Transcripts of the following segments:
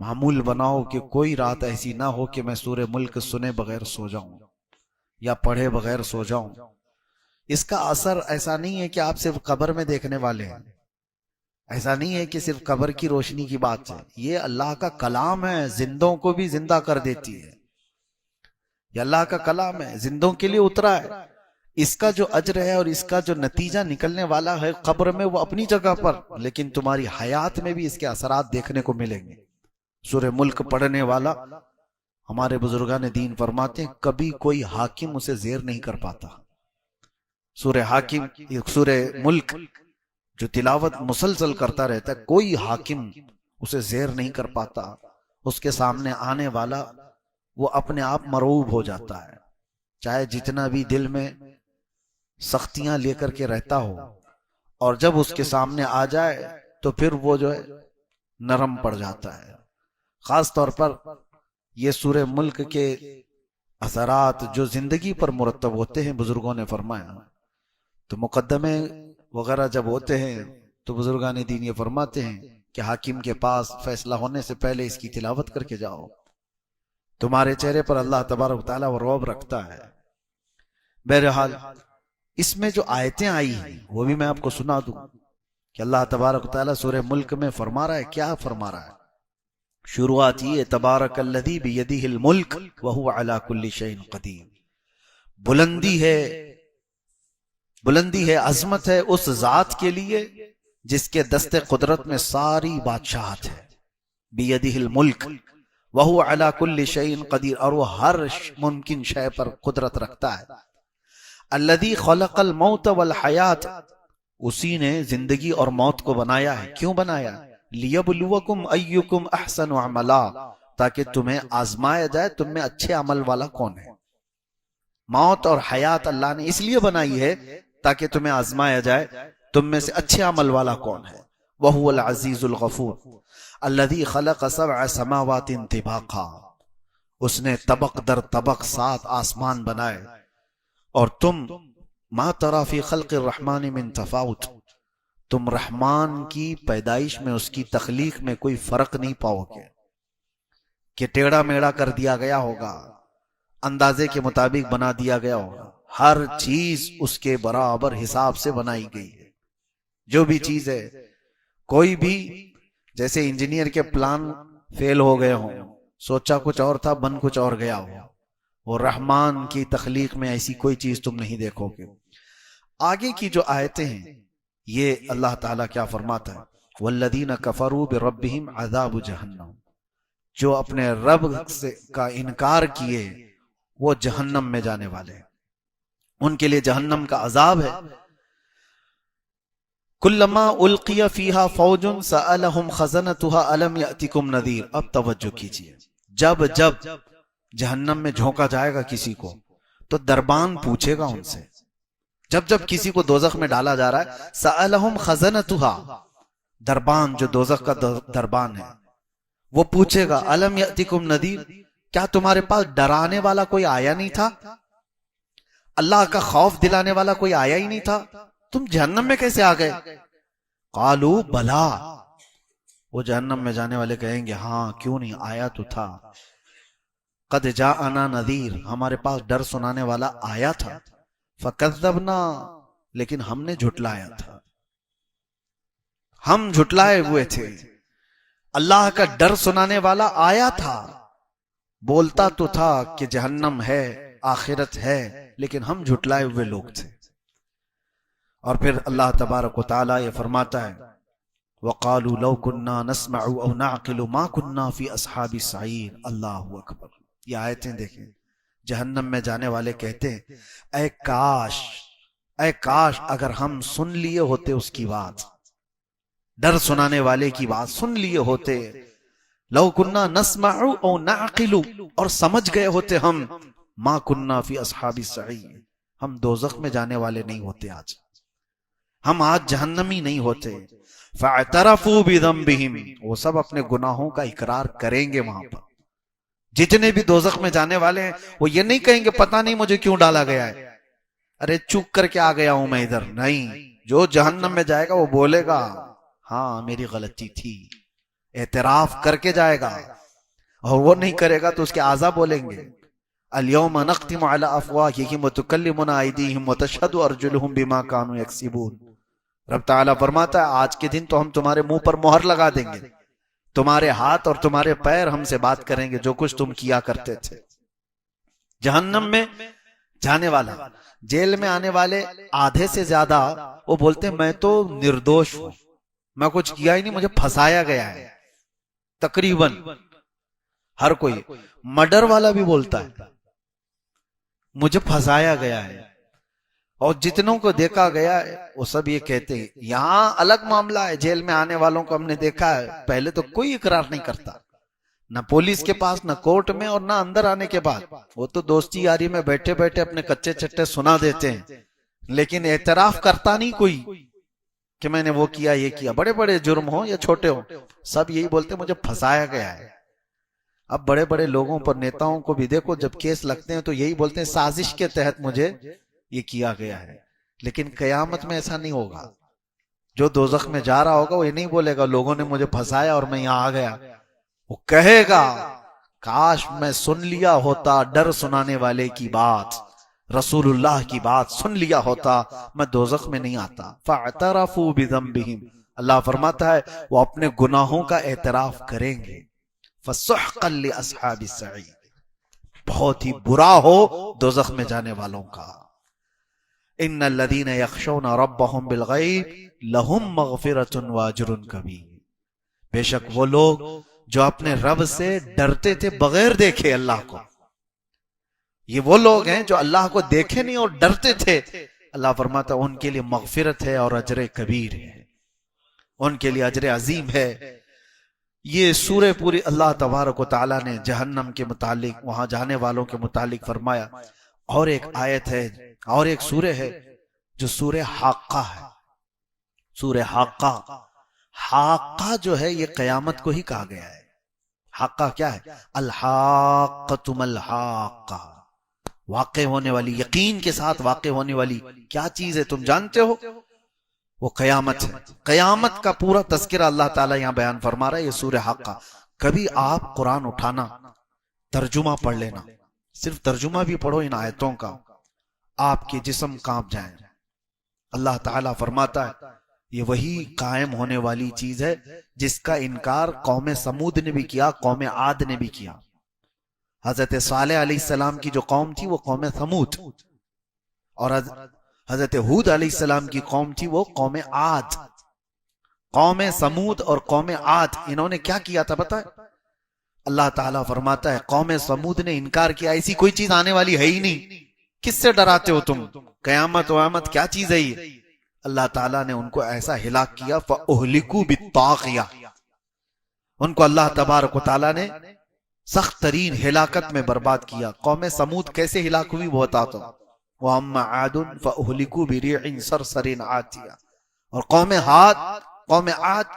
معمول بناؤ کہ کوئی رات ایسی نہ ہو کہ میں سورہ ملک سنے بغیر سو جاؤں یا پڑھے بغیر سو جاؤں۔ اس کا اثر ایسا نہیں ہے کہ آپ صرف قبر میں دیکھنے والے ہیں، ایسا نہیں ہے کہ صرف قبر کی روشنی کی بات ہے، یہ اللہ کا کلام ہے، زندوں کو بھی زندہ کر دیتی ہے۔ یہ اللہ کا کلام ہے، زندوں کے لیے اترا ہے۔ اس کا جو اجر ہے اور اس کا جو نتیجہ نکلنے والا ہے قبر میں، وہ اپنی جگہ پر، لیکن تمہاری حیات میں بھی اس کے اثرات دیکھنے کو ملیں گے۔ سورہ ملک پڑھنے والا، ہمارے بزرگان دین فرماتے ہیں، کبھی کوئی حاکم اسے زیر نہیں کر پاتا۔ سورہ ملک جو تلاوت مسلسل کرتا رہتا ہے، کوئی حاکم اسے زیر نہیں کر پاتا۔ اس کے سامنے آنے والا وہ اپنے آپ مرعوب ہو جاتا ہے، چاہے جتنا بھی دل میں سختیاں لے کر کے رہتا ہو، اور جب اس کے سامنے آ جائے تو پھر وہ جو ہے نرم پڑ جاتا ہے۔ خاص طور پر یہ سورہ ملک کے اثرات جو زندگی پر مرتب ہوتے ہیں، بزرگوں نے فرمایا، تو مقدمے وغیرہ جب ہوتے ہیں تو بزرگان دین یہ فرماتے ہیں کہ حاکم کے پاس فیصلہ ہونے سے پہلے اس کی تلاوت کر کے جاؤ، تمہارے چہرے پر اللہ تبارک و تعالیٰ وہ رعب رکھتا ہے۔ بہرحال اس میں جو آیتیں آئی ہیں وہ بھی میں آپ کو سنا دوں کہ اللہ تبارک و تعالیٰ سورہ ملک میں فرما رہا ہے، کیا فرما رہا ہے۔ شروعات یہ، تبارک الذی بیدہ الملک وہو علی کل شیء قدیر، بلندی ہے، عظمت ہے اس ذات کے لیے جس کے دست قدرت میں ساری بادشاہت ہے۔ بیدہ الملک وہو علی کل شیء قدیر، اور وہ ہر ممکن شے پر قدرت رکھتا ہے۔ الذی خلق الموت والحیات، اسی نے زندگی اور موت کو بنایا ہے۔ کیوں بنایا؟ لیبلوکم ایکم احسن عملا، تاکہ تمہیں آزمایا جائے تم میں اچھے عمل والا کون ہے۔ موت اور حیات اللہ نے اس لیے بنائی ہے تاکہ تمہیں آزمایا جائے تم میں سے اچھے عمل والا کون ہے۔ وہو العزیز الغفور الذی خلق سبع سماوات طباقا، اس نے طبق در طبق 7 آسمان بنائے، اور تم ما تری فی خلق الرحمن من تفاوت، تم رحمان کی پیدائش میں، اس کی تخلیق میں کوئی فرق نہیں پاؤ گے کہ ٹیڑھا میڑھا کر دیا گیا ہوگا، اندازے کے مطابق بنا دیا گیا ہوگا۔ ہر چیز اس کے برابر حساب سے بنائی گئی ہے۔ جو بھی چیز ہے، کوئی بھی، جیسے انجینئر کے پلان فیل ہو گئے ہوں، سوچا کچھ اور تھا بن کچھ اور گیا ہو، وہ رحمان کی تخلیق میں ایسی کوئی چیز تم نہیں دیکھو گے۔ آگے کی جو آیتیں ہیں یہ اللہ تعالیٰ کیا فرماتا ہے، والذین کفروا بربہم عذاب جہنم، جو اپنے رب سے کا انکار کیے وہ جہنم میں جانے والے ہیں، ان کے لیے جہنم کا عذاب ہے۔ کلما القی فیہا فوج سألہم خزنتها الم یأتکم نذیر۔ اب توجہ کیجئے، جب جہنم میں جھونکا جائے گا کسی کو تو دربان پوچھے گا ان سے، جب کسی کو دوزخ میں ڈالا جا رہا ہے، سألہم خزنتها، دربان جو دوزخ کا دربان ہے وہ پوچھے گا، الم یأتکم نذیر، کیا تمہارے پاس ڈرانے والا کوئی آیا نہیں تھا، اللہ کا خوف دلانے والا کوئی آیا ہی نہیں تھا، تم جہنم میں کیسے آ گئے؟ قالو بلا، وہ جہنم میں جانے والے کہیں گے ہاں کیوں نہیں، آیا تو تھا۔ قد جاءنا نذیر، ہمارے پاس ڈر سنانے والا آیا تھا، فکذبنا، لیکن ہم نے جھٹلایا تھا، ہم جھٹلائے ہوئے تھے۔ اللہ کا ڈر سنانے والا آیا تھا، بولتا تو تھا کہ جہنم ہے، آخرت ہے، لیکن ہم جھٹلائے ہوئے لوگ تھے۔ اور پھر اللہ تبارک و تعالیٰ یہ فرماتا ہے، وَقَالُوا لَوْ كُنَّا نَسْمَعُ أَوْ نَعْقِلُ مَا كُنَّا فِي أَصْحَابِ السَّعِيرِ۔ اللہ اکبر، یہ آیتیں دیکھیں، جہنم میں جانے والے کہتے ہیں اے کاش اگر ہم سن لیے ہوتے اس کی بات، ڈر سنانے والے کی بات سن لیے ہوتے، لَوْ كُنَّا نَسْمَعُ أَوْ نَعْقِلُ، اور سمجھ گئے ہوتے ہم، مَا كُنَّا فِي أَصْحَابِ السَّعِيرِ، ہم دوزخ میں جانے والے نہیں ہوتے، ہم آج جہنمی نہیں ہوتے۔ فَاعْتَرَفُوا بِذَنبِهِمْ، وہ سب اپنے گناہوں کا اقرار کریں گے وہاں پر۔ جتنے بھی دوزخ میں جانے والے ہیں وہ یہ نہیں کہیں گے پتہ نہیں مجھے کیوں ڈالا گیا ہے، ارے چوک کر کے آ گیا ہوں میں ادھر، نہیں، جو جہنم میں جائے گا وہ بولے گا ہاں میری غلطی تھی، اعتراف کر کے جائے گا، اور وہ نہیں کرے گا تو اس کے اعضاء بولیں گے الیوم نختم علی افواہہم وتکلمنا ایدیہم وتشہد ارجلہم بما کانوا یکسبون۔ رب تعالیٰ فرماتا ہے آج کے دن تو ہم تمہارے منہ پر مہر لگا دیں گے، تمہارے ہاتھ اور تمہارے پیر ہم سے بات کریں گے جو کچھ تم کیا کرتے تھے۔ جہنم میں جانے والا، جیل میں آنے والے آدھے سے زیادہ وہ بولتے ہیں میں تو نردوش ہوں، میں کچھ کیا ہی نہیں، مجھے پھنسایا گیا ہے۔ تقریباً ہر کوئی، مرڈر والا بھی بولتا ہے مجھے پھنسایا گیا ہے، اور جتنوں کو دیکھا گیا ہے وہ سب یہ کہتے ہیں۔ یہاں الگ معاملہ ہے، جیل میں آنے والوں کو ہم نے دیکھا ہے پہلے تو کوئی اقرار نہیں کرتا، نہ پولیس کے پاس، نہ کورٹ میں، اور نہ اندر آنے کے بعد، وہ تو دوستی یاری میں بیٹھے بیٹھے اپنے کچے چٹے سنا دیتے ہیں، لیکن اعتراف کرتا نہیں کوئی کہ میں نے وہ کیا یہ کیا، بڑے بڑے جرم ہوں یا چھوٹے ہوں، سب یہی بولتے مجھے پھنسایا گیا ہے۔ اب بڑے بڑے لوگوں پر، نیتاؤں کو بھی دیکھو جب کیس لگتے ہیں تو یہی بولتے ہیں سازش کے تحت مجھے یہ کیا گیا ہے، لیکن قیامت میں ایسا نہیں ہوگا۔ جو دوزخ میں جا رہا ہوگا وہ یہ نہیں بولے گا لوگوں نے مجھے پھنسایا اور میں یہاں آ گیا، وہ کہے گا کاش میں سن لیا ہوتا ڈر سنانے والے کی بات، رسول اللہ کی بات سن لیا ہوتا، میں دوزخ میں نہیں آتا۔ فاعترفوا بذنبہم، اللہ فرماتا ہے وہ اپنے گناہوں کا اعتراف کریں گے۔ فسحقا لاصحاب السعیر، بہت ہی برا ہو دوزخ میں جانے والوں کا۔ ان الذین یخشون ربهم بالغیب لہم مغفرۃ واجر کبیر، بے شک وہ لوگ جو اپنے رب سے ڈرتے تھے بغیر دیکھے اللہ کو، یہ وہ لوگ ہیں جو اللہ کو دیکھے نہیں اور ڈرتے تھے، اللہ فرماتا ان کے لیے مغفرت ہے اور اجر کبیر ہے، ان کے لیے اجر عظیم ہے۔ یہ سورہ پوری اللہ تبارک و تعالیٰ نے جہنم کے متعلق، وہاں جانے والوں کے متعلق فرمایا۔ اور ایک آیت ہے اور ایک سورہ ہے جو سورہ حاقہ ہے، سورہ حاقہ۔ حاقہ جو ہے یہ قیامت کو ہی کہا گیا ہے۔ حاقہ کیا ہے؟ الحاقۃ ما الحاقہ، واقع ہونے والی، یقین کے ساتھ واقع ہونے والی کیا چیز ہے تم جانتے ہو؟ وہ قیامت ہے۔ قیامت کا پورا تذکرہ اللہ تعالیٰ یہاں بیان فرما رہا ہے، یہ سورہ حاقہ۔ کبھی آپ قرآن اٹھانا، ترجمہ پڑھ لینا، صرف ترجمہ بھی پڑھو ان آیتوں کا، آپ کے جسم کانپ جائیں۔ اللہ تعالیٰ فرماتا ہے یہ وہی قائم ہونے والی چیز ہے جس کا انکار قوم سمود نے بھی کیا، قوم عاد نے بھی کیا۔ حضرت صالح علیہ السلام کی جو قوم تھی وہ قوم سمود، اور حضرت ہود علیہ السلام کی قوم تھی وہ قوم عاد۔ قوم سمود اور قوم عاد انہوں نے کیا کیا تھا پتہ ہے؟ اللہ تعالیٰ فرماتا ہے قوم سمود نے انکار کیا، ایسی کوئی چیز آنے والی ہے ہی نہیں، کس سے ڈراتے ہو تم، قیامت وامت کیا چیز ہے یہ؟ اللہ تعالیٰ نے ان کو ایسا ہلاک کیا، فَأُهْلِكُوا بِالطَّاغِيَةِ، ان کو اللہ تبارک و تعالیٰ نے سخت ترین ہلاکت میں برباد کیا۔ قوم سمود کیسے ہلاک ہوئی وہ بتاتا ہوں۔ وَأَمَّا عَادٌ فَأُهْلِكُوا بِرِيحٍ صَرْصَرٍ عَاتِيَةٍ، اور قوم عاد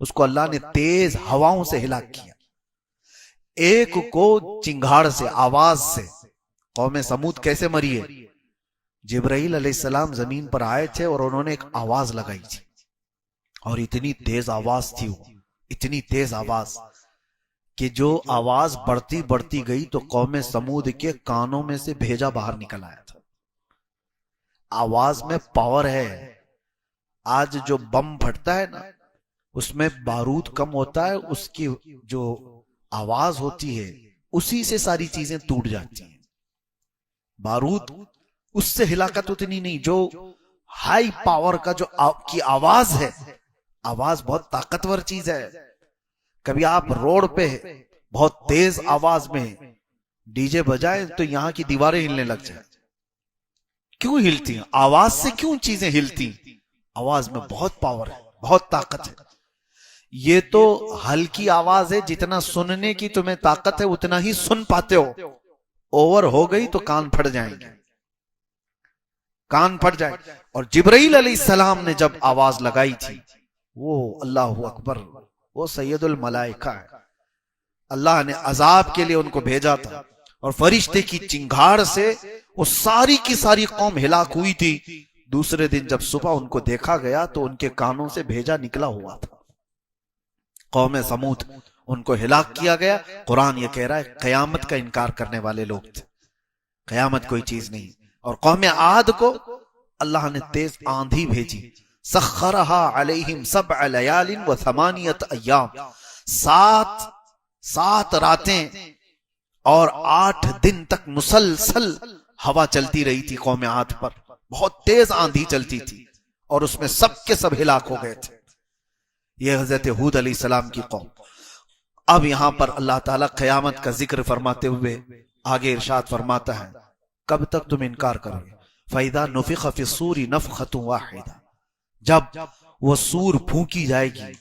اس کو اللہ نے تیز ہواؤں سے ہلاک کیا، ایک کو چنگھاڑ سے، آواز سے۔ قوم سمود کیسے مری ہے؟ جبرائیل علیہ السلام زمین پر آئے تھے اور انہوں نے ایک آواز لگائی تھی، اور اتنی تیز آواز تھی وہ، اتنی تیز آواز کہ جو آواز بڑھتی بڑھتی گئی تو قوم سمود کے کانوں میں سے بھیجا باہر نکل آیا تھا۔ آواز میں پاور ہے۔ آج جو بم پھٹتا ہے نا اس میں بارود کم ہوتا ہے، اس کی جو آواز ہوتی ہے اسی سے ساری چیزیں ٹوٹ جاتی ہیں۔ بارود اس سے ہلاکت اتنی نہیں، جو ہائی پاور کا جو کی آواز ہے، آواز بہت طاقتور چیز ہے۔ کبھی آپ روڈ پہ بہت تیز آواز میں ڈی جے بجائے تو یہاں کی دیواریں ہلنے لگ جائیں۔ کیوں ہلتی ہیں؟ آواز سے کیوں چیزیں ہلتی؟ آواز میں بہت پاور ہے، بہت طاقت ہے۔ یہ تو ہلکی آواز ہے، جتنا سننے کی تمہیں طاقت ہے اتنا ہی سن پاتے ہو، اوور ہو گئی تو کان پھٹ جائیں گے، کان پھٹ جائے۔ اور جبرائیل علیہ السلام نے جب آواز لگائی تھی، وہ اللہ اکبر، وہ سید الملائکہ ہے، اللہ نے عذاب کے لیے ان کو بھیجا تھا، اور فرشتے کی چنگھاڑ سے وہ ساری کی ساری قوم ہلاک ہوئی تھی۔ دوسرے دن جب صبح ان کو دیکھا گیا تو ان کے کانوں سے بھیجا نکلا ہوا تھا۔ قوم سمود ان کو ہلاک کیا گیا. قرآن یہ کہہ رہا ہے قیامت کا انکار کرنے والے لوگ تھے, قیامت کوئی چیز نہیں. اور قوم عاد کو اللہ نے تیز آندھی بھیجی, سخرها علیہم 7 لیال و 8 ایام, 7 راتیں اور 8 دن تک مسلسل ہوا چلتی رہی تھی قوم عاد پر, بہت تیز آندھی چلتی تھی اور اس میں سب کے سب ہلاک ہو گئے تھے. یہ حضرت ہود علیہ السلام کی قوم. اب یہاں پر اللہ تعالیٰ قیامت کا ذکر فرماتے ہوئے آگے ارشاد فرماتا ہے کب تک تم انکار کرو گے؟ فَإِذَا نُفِخَ فِي الصُّورِ نَفْخَةٌ وَاحِدَةٌ, جب وہ سور پھونکی جائے گی.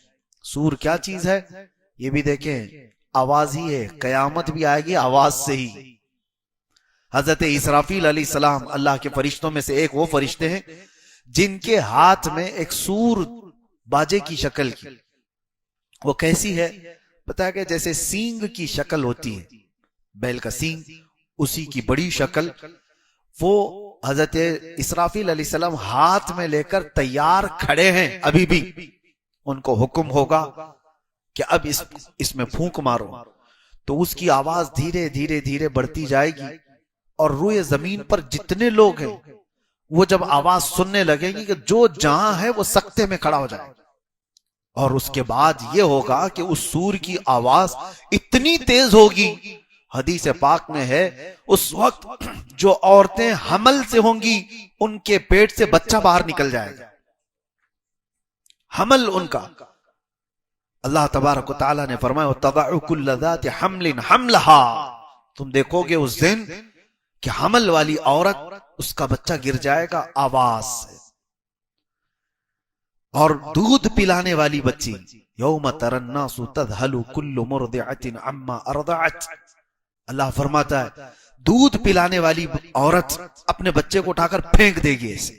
سور کیا چیز ہے یہ بھی دیکھیں, آواز ہی ہے, قیامت بھی آئے گی آواز سے ہی. حضرت اسرافیل علیہ السلام اللہ کے فرشتوں میں سے ایک وہ فرشتے ہیں جن کے ہاتھ میں ایک سور باجے کی شکل کی. وہ کیسی ہے پتا ہے کہ جیسے سینگ کی شکل ہوتی ہے, بیل کا سینگ, اسی کی بڑی شکل. وہ حضرت اسرافیل علیہ السلام ہاتھ میں لے کر تیار کھڑے ہیں ابھی بھی. ان کو حکم ہوگا کہ اب اس میں پھونک مارو, تو اس کی آواز دھیرے دھیرے دھیرے بڑھتی جائے گی اور روئے زمین پر جتنے لوگ ہیں وہ جب آواز سننے لگے گی کہ جو جہاں ہے وہ سکتے میں کھڑا ہو جائے. اور اس کے بعد یہ ہوگا کہ اس سور کی آواز اتنی تیز ہوگی, حدیث پاک میں ہے اس وقت جو عورتیں حمل سے ہوں گی ان کے پیٹ سے بچہ باہر نکل جائے گا, حمل ان کا. اللہ تبارک و تعالیٰ نے فرمایا وَتَضَعُ كُلَّ ذَاتِ حَمْلٍ حَمْلَهَا, تم دیکھو گے اس دن کہ حمل والی عورت اس کا بچہ گر جائے گا آواز سے. اور دودھ پلانے والی بچی یوم تری الناس تذہل کل مرضعۃ عما ارضعت, اللہ فرماتا ہے دودھ پلانے والی عورت اپنے بچے کو اٹھا کر پھینک دے گی ایسے.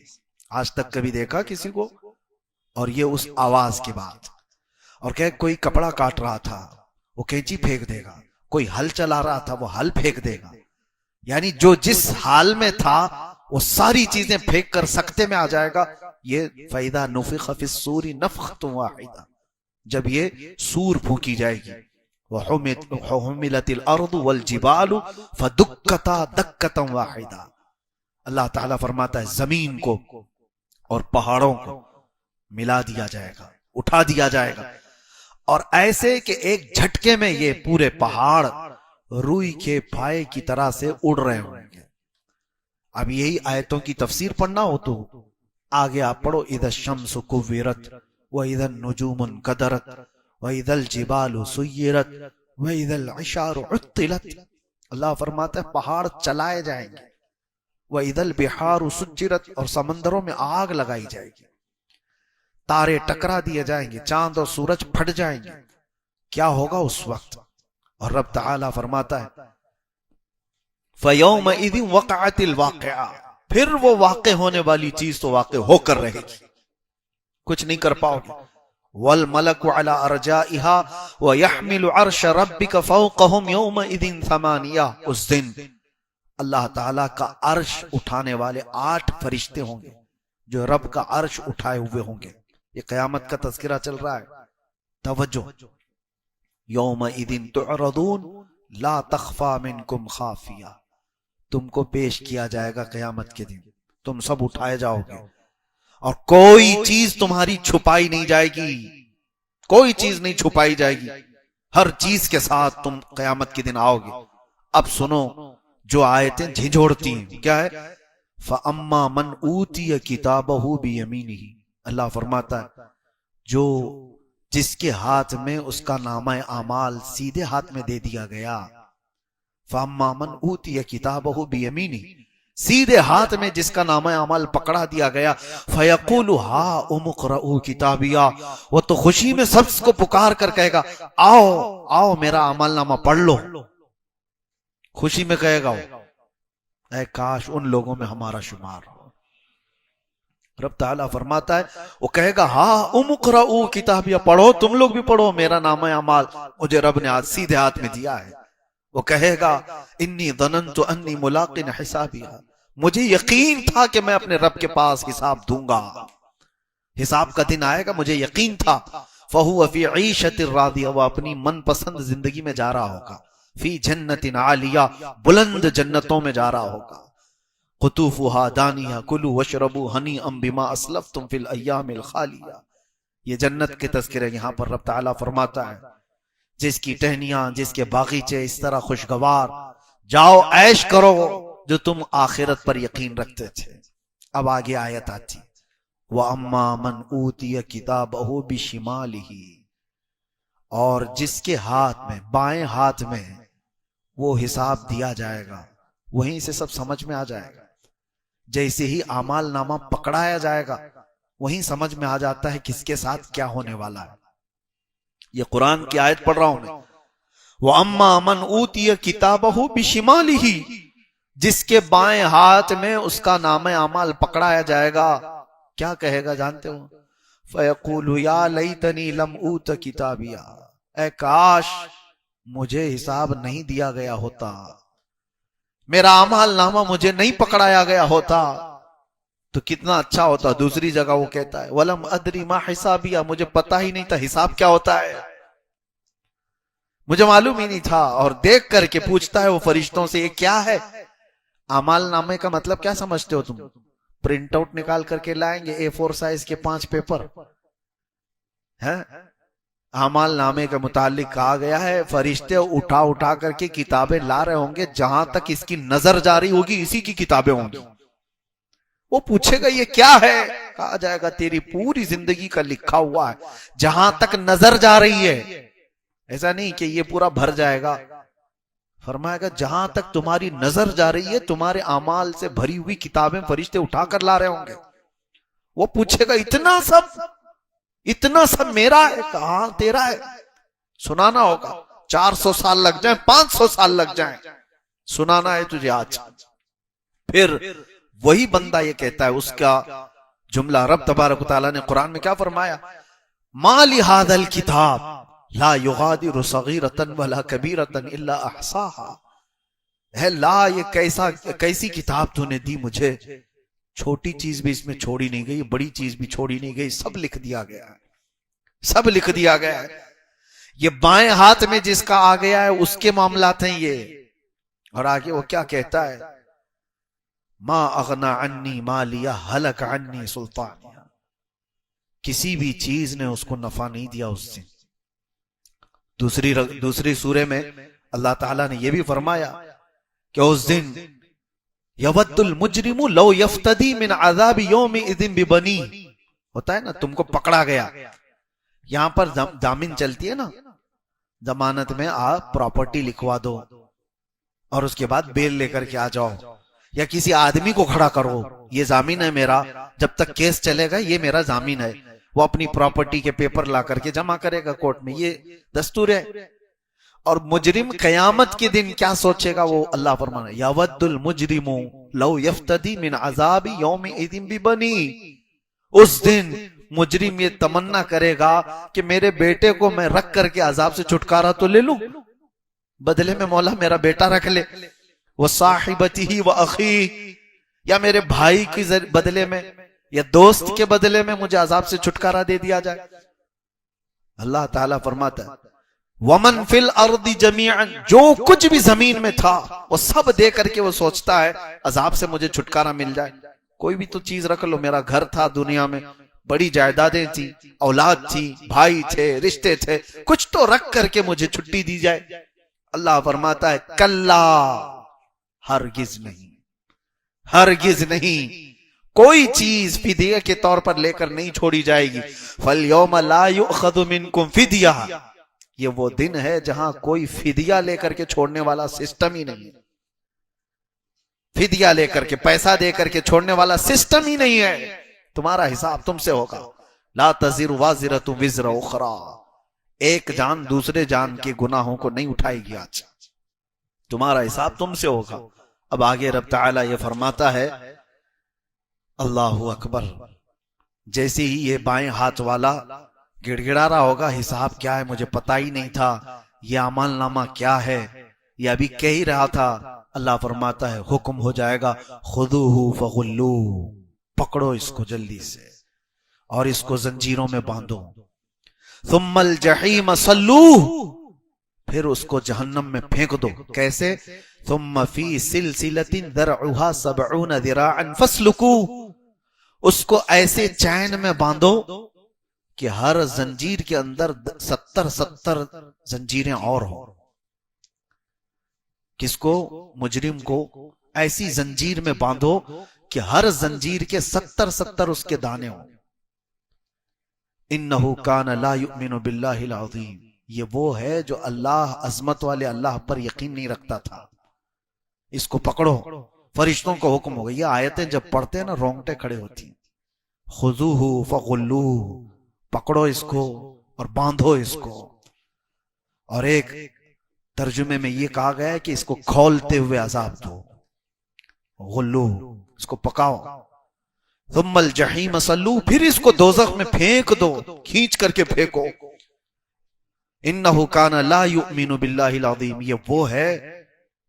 آج تک کبھی دیکھا کسی کو؟ اور یہ اس آواز کے بعد. اور کہ کوئی کپڑا کاٹ رہا تھا وہ کینچی پھینک دے گا, کوئی ہل چلا رہا تھا وہ ہل پھینک دے گا. یعنی جو جس حال میں تھا وہ ساری چیزیں پھینک کر سکتے میں آ جائے گا. یہ فَإِذَا نُفِخَ فِي الصُّورِ نَفْخَةٌ وَاحِدَةٌ, جب یہ سور پھونکی جائے گی. وَحُمِلَتِ الْأَرْضُ وَالْجِبَالُ فَدُكَّتَا دَكَّةً وَاحِدَةً, اللہ تعالیٰ فرماتا ہے زمین کو اور پہاڑوں کو ملا دیا جائے گا, اٹھا دیا جائے گا, اور ایسے کہ ایک جھٹکے میں یہ پورے پہاڑ روئی کے پائے کی طرح سے اڑ رہے ہوں گے. اب یہی آیتوں کی تفسیر پڑھنا ہو تو آگے آپ پڑھو اذا الشمس کورت واذا النجوم انکدرت واذا الجبال سیرت واذا العشار عطلت. اللہ فرماتا ہے پہاڑ چلائے جائیں گے, واذا البحار سجرت, اور سمندروں میں آگ لگائی جائے گی, تارے ٹکرا دیے جائیں گے, چاند اور سورج پھٹ جائیں گے. کیا ہوگا اس وقت؟ اور رب تعالیٰ فرماتا ہے فَيَوْمَئِذٍ وَقَعَتِ الْوَاقِعَةُ, پھر وہ واقع ہونے والی چیز تو واقع ہو کر رہے گی, کچھ نہیں کر پاؤ گے. وَالْمَلَكُ عَلَىٰ أَرْجَائِهَا وَيَحْمِلُ عَرْشَ رَبِّكَ فَوْقَهُمْ يَوْمَئِذٍ ثَمَانِيَةٌ, اس دن اللہ تعالیٰ کا عرش اٹھانے والے 8 فرشتے ہوں گے جو رب کا عرش اٹھائے ہوئے ہوں گے. یہ قیامت کا تذکرہ چل رہا ہے, توجہ. یومئذ تعرضون لا تخفى منکم خافیہ, تم کو پیش کیا جائے گا قیامت کے دن, تم سب اٹھائے جاؤ گے اور کوئی چیز تمہاری چھپائی نہیں جائے گی, کوئی چیز نہیں چھپائی جائے گی, ہر چیز کے ساتھ تم قیامت کے دن آؤ گے. اب سنو جو آیتیں جھنجھوڑتی ہیں کیا ہے, فَأَمَّا مَنْ أُوتِيَ كِتَابَهُ بِيَمِينِهِ, اللہ فرماتا ہے جو جس کے ہاتھ میں اس کا نامہ اعمال سیدھے ہاتھ میں دے دیا گیا. فَأَمَّا مَنْ أُوتِيَ كِتَابَهُ بِيَمِينِهِ, سیدھے ہاتھ میں جس کا نامہ اعمال پکڑا دیا گیا, فَيَقُولُ هَاؤُمُ اقْرَءُوا كِتَابِيَهْ, وہ تو خوشی میں سب کو پکار کر کہے گا آؤ آؤ میرا عمل نامہ پڑھ لو, خوشی میں کہے گا. اے کاش ان لوگوں میں ہمارا شمار ہو. رب تعالیٰ فرماتا ہے وہ کہے گا ہاں اقرؤوا کتابیہ, پڑھو تم لوگ بھی پڑھو, میرا نامہ اعمال مجھے رب نے آج سیدھے ہاتھ میں دیا ہے. وہ کہے گا انی ظننت انی ملاق حسابیہ, مجھے یقین تھا کہ میں اپنے رب کے پاس حساب دوں گا, حساب کا دن آئے گا, مجھے یقین تھا. فہو فی عیشۃ راضیہ، وہ اپنی من پسند زندگی میں جا رہا ہوگا، فی جنت عالیہ، بلند جنتوں میں جا رہا ہوگا، قطوفہا دانیہ، کلوا واشربوا ہنیئا بما اسلفتم فی الایام الخالیہ۔ یہ جنت کے تذکرے یہاں پر رب تعالیٰ فرماتا ہے، جس کی ٹہنیاں، جس کے باغیچے اس طرح خوشگوار، جاؤ عیش کرو جو تم آخرت پر یقین رکھتے تھے۔ اب آگے آیت آتی، وَأَمَّا مَنْ أُوتِيَ كِتَابَهُ بِشِمَالِهِ، اور جس کے ہاتھ میں، بائیں ہاتھ میں وہ حساب دیا جائے گا، وہیں سے سب سمجھ میں آ جائے گا۔ جیسے ہی اعمال نامہ پکڑایا جائے گا، وہیں سمجھ میں آ جاتا ہے کس کے ساتھ کیا ہونے والا ہے۔ یہ قرآن کی آیت پڑھ رہا ہوں میں، وَأَمَّا مَنْ أُوتِيَ كِتَابَهُ بِشِمَالِهِ، جس کے بائیں ہاتھ میں اس کا نام اعمال پکڑایا جائے گا، کیا کہے گا جانتے ہو؟ فَيَقُولُ يَا لَيْتَنِي لَمْ أُوتَ كِتَابِيَا، اے کاش مجھے حساب نہیں دیا گیا ہوتا، میرا اعمال نامہ مجھے نہیں پکڑایا گیا ہوتا تو کتنا اچھا ہوتا۔ دوسری جگہ وہ کہتا ہے وَلَمْ أَدْرِ مَا حِسَابِيَا، مجھے پتا ہی نہیں تھا حساب کیا ہوتا ہے، مجھے معلوم ہی نہیں تھا۔ اور دیکھ کر کے پوچھتا ہے وہ فرشتوں سے، یہ کیا ہے؟ اعمال نامے کا مطلب کیا سمجھتے ہو تم؟ پرنٹ آؤٹ نکال کر کے لائیں گے A4 سائز کے 5 پیپر ہیں؟ اعمال نامے کے متعلق کہا گیا ہے فرشتے اٹھا اٹھا کر کے کتابیں لا رہے ہوں گے، جہاں تک اس کی نظر جاری ہوگی اسی کی کتابیں ہوں گی۔ وہ پوچھے گا یہ کیا ہے؟ کہا جائے گا تیری پوری زندگی کا لکھا ہوا ہے، جہاں تک نظر جا رہی ہے۔ ایسا نہیں کہ یہ پورا بھر جائے گا، فرمائے گا جہاں تک تمہاری نظر جا رہی ہے تمہارے اعمال سے بھری ہوئی کتابیں فرشتے اٹھا کر لا رہے ہوں گے۔ وہ پوچھے گا اتنا سب میرا ہے؟ کہاں تیرا ہے؟ سنانا ہوگا، 400 سال لگ جائیں، 500 سال لگ جائیں، سنانا ہے تجھے آج۔ پھر وہی بندہ یہ کہتا ہے، اس کا جملہ رب تبارک و تعالیٰ نے قرآن میں کیا فرمایا؟ ما لہذا الکتاب لا یغادر صغیرۃ ولا کبیرۃ الا احصاها، ہے لا، یہ کیسی کتاب تو نے دی مجھے، چھوٹی چیز بھی اس میں چھوڑی نہیں گئی، بڑی چیز بھی چھوڑی نہیں گئی، سب لکھ دیا گیا ہے، سب لکھ دیا گیا ہے۔ یہ بائیں ہاتھ میں جس کا آ گیا ہے اس کے معاملات ہیں یہ۔ اور آگے وہ کیا کہتا ہے؟ ما اغنا عنی مالیہ ہلک عنی سلطانیہ، کسی بھی چیز نے اس کو نفع نہیں دیا اس سے۔ دوسری سورے میں اللہ تعالیٰ نے یہ بھی فرمایا کہ اس دن یود المجرم لو یفتدی من عذاب یومئذ ببنی، ہوتا ہے نا تم کو پکڑا گیا، یہاں پر ضامن چلتی ہے نا، ضمانت میں آپ پراپرٹی لکھوا دو اور اس کے بعد بیل لے کر کے آ جاؤ، یا کسی آدمی کو کھڑا کرو، یہ ضامن ہے میرا، جب تک کیس چلے گا یہ میرا ضامن ہے، وہ اپنی پراپرٹی کے پیپر لا کر کے جمع کرے گا کورٹ میں، یہ دستور ہے۔ اور مجرم قیامت کے دن کیا سوچے گا وہ اللہ فرمانا، یود المجرم لو یفتدی من عذاب یومئذ ببنی، اس دن مجرم یہ تمنا کرے گا کہ میرے بیٹے کو میں رکھ کر کے عذاب سے چھٹکارا تو لے لوں، بدلے میں مولا میرا بیٹا رکھ لے، وصاحبتہ واخیہ، یا میرے بھائی کے بدلے میں یا دوست کے بدلے میں مجھے عذاب سے چھٹکارا دے دیا جائے۔ اللہ تعالیٰ فرماتا ہے وَمَن فِي الْأَرْضِ جَمِيعًا، جو کچھ بھی زمین میں تھا وہ سب دے کر کے وہ سوچتا ہے عذاب سے مجھے چھٹکارا مل جائے۔ کوئی بھی تو چیز رکھ لو، میرا گھر تھا دنیا میں، بڑی جائیدادیں تھی، اولاد تھی، بھائی تھے، رشتے تھے، کچھ تو رکھ کر کے مجھے چھٹی دی جائے۔ اللہ فرماتا ہے کلا، ہرگز نہیں، ہرگز نہیں، کوئی چیز فدیہ کے طور پر لے کر نہیں چھوڑی جائے گی۔ فَالْيَوْمَ لَا يُؤْخَذُ مِنْكُمْ فِدْيَةٌ، یہ وہ دن ہے جہاں کوئی فدیہ لے کر کے چھوڑنے والا سسٹم ہی نہیں ہے، فدیہ لے کر کے پیسہ دے کر کے چھوڑنے والا سسٹم ہی نہیں ہے، تمہارا حساب تم سے ہوگا۔ لا تزر وازرۃ وزر اخری، ایک جان دوسرے جان کے گناہوں کو نہیں اٹھائے گی، آج تمہارا حساب تم سے ہوگا۔ اب آگے رب تعالیٰ یہ فرماتا ہے، اللہ اکبر، جیسے ہی یہ بائیں ہاتھ والا گڑ گڑا رہا ہوگا حساب کیا ہے مجھے پتا ہی نہیں تھا، یہ عمل نامہ کیا ہے، یہ ابھی کہہ ہی رہا تھا، اللہ فرماتا ہے حکم ہو جائے گا خذوہ فغلوہ، پکڑو اس کو جلدی سے اور اس کو زنجیروں میں باندھو، ثم الجحیم صلوہ، پھر اس کو جہنم میں پھینک دو. کیسے؟ ثم فی سلسلۃ ذرعها 70 ذراعا فاسلکوہ، اس کو ایسے چین میں باندھو کہ ہر زنجیر کے اندر 70 زنجیریں اور ہوں. کس کو؟ مجرم کو ایسی زنجیر میں باندھو کہ ہر زنجیر کے 70 اس کے دانے ہوں. انہ کان لا یؤمن باللہ العظیم، یہ وہ ہے جو اللہ، عظمت والے اللہ پر یقین نہیں رکھتا تھا. اس کو پکڑو. فرشتوں کو حکم ہو گیا. یہ آیتیں جب پڑھتے ہیں نا رونگٹے کھڑے ہوتی ہیں. خذوہ فغلوہ، پکڑو اس کو اور باندھو اس کو. اور ایک ترجمے میں یہ کہا گیا ہے کہ اس کو کھولتے ہوئے عذاب دو. غلو، اس کو پکاؤ. ثم الجحیم صلو، پھر اس کو دوزخ میں پھینک دو، کھینچ کر کے پھینکو. انہ کان لا یؤمن باللہ العظیم، یہ وہ ہے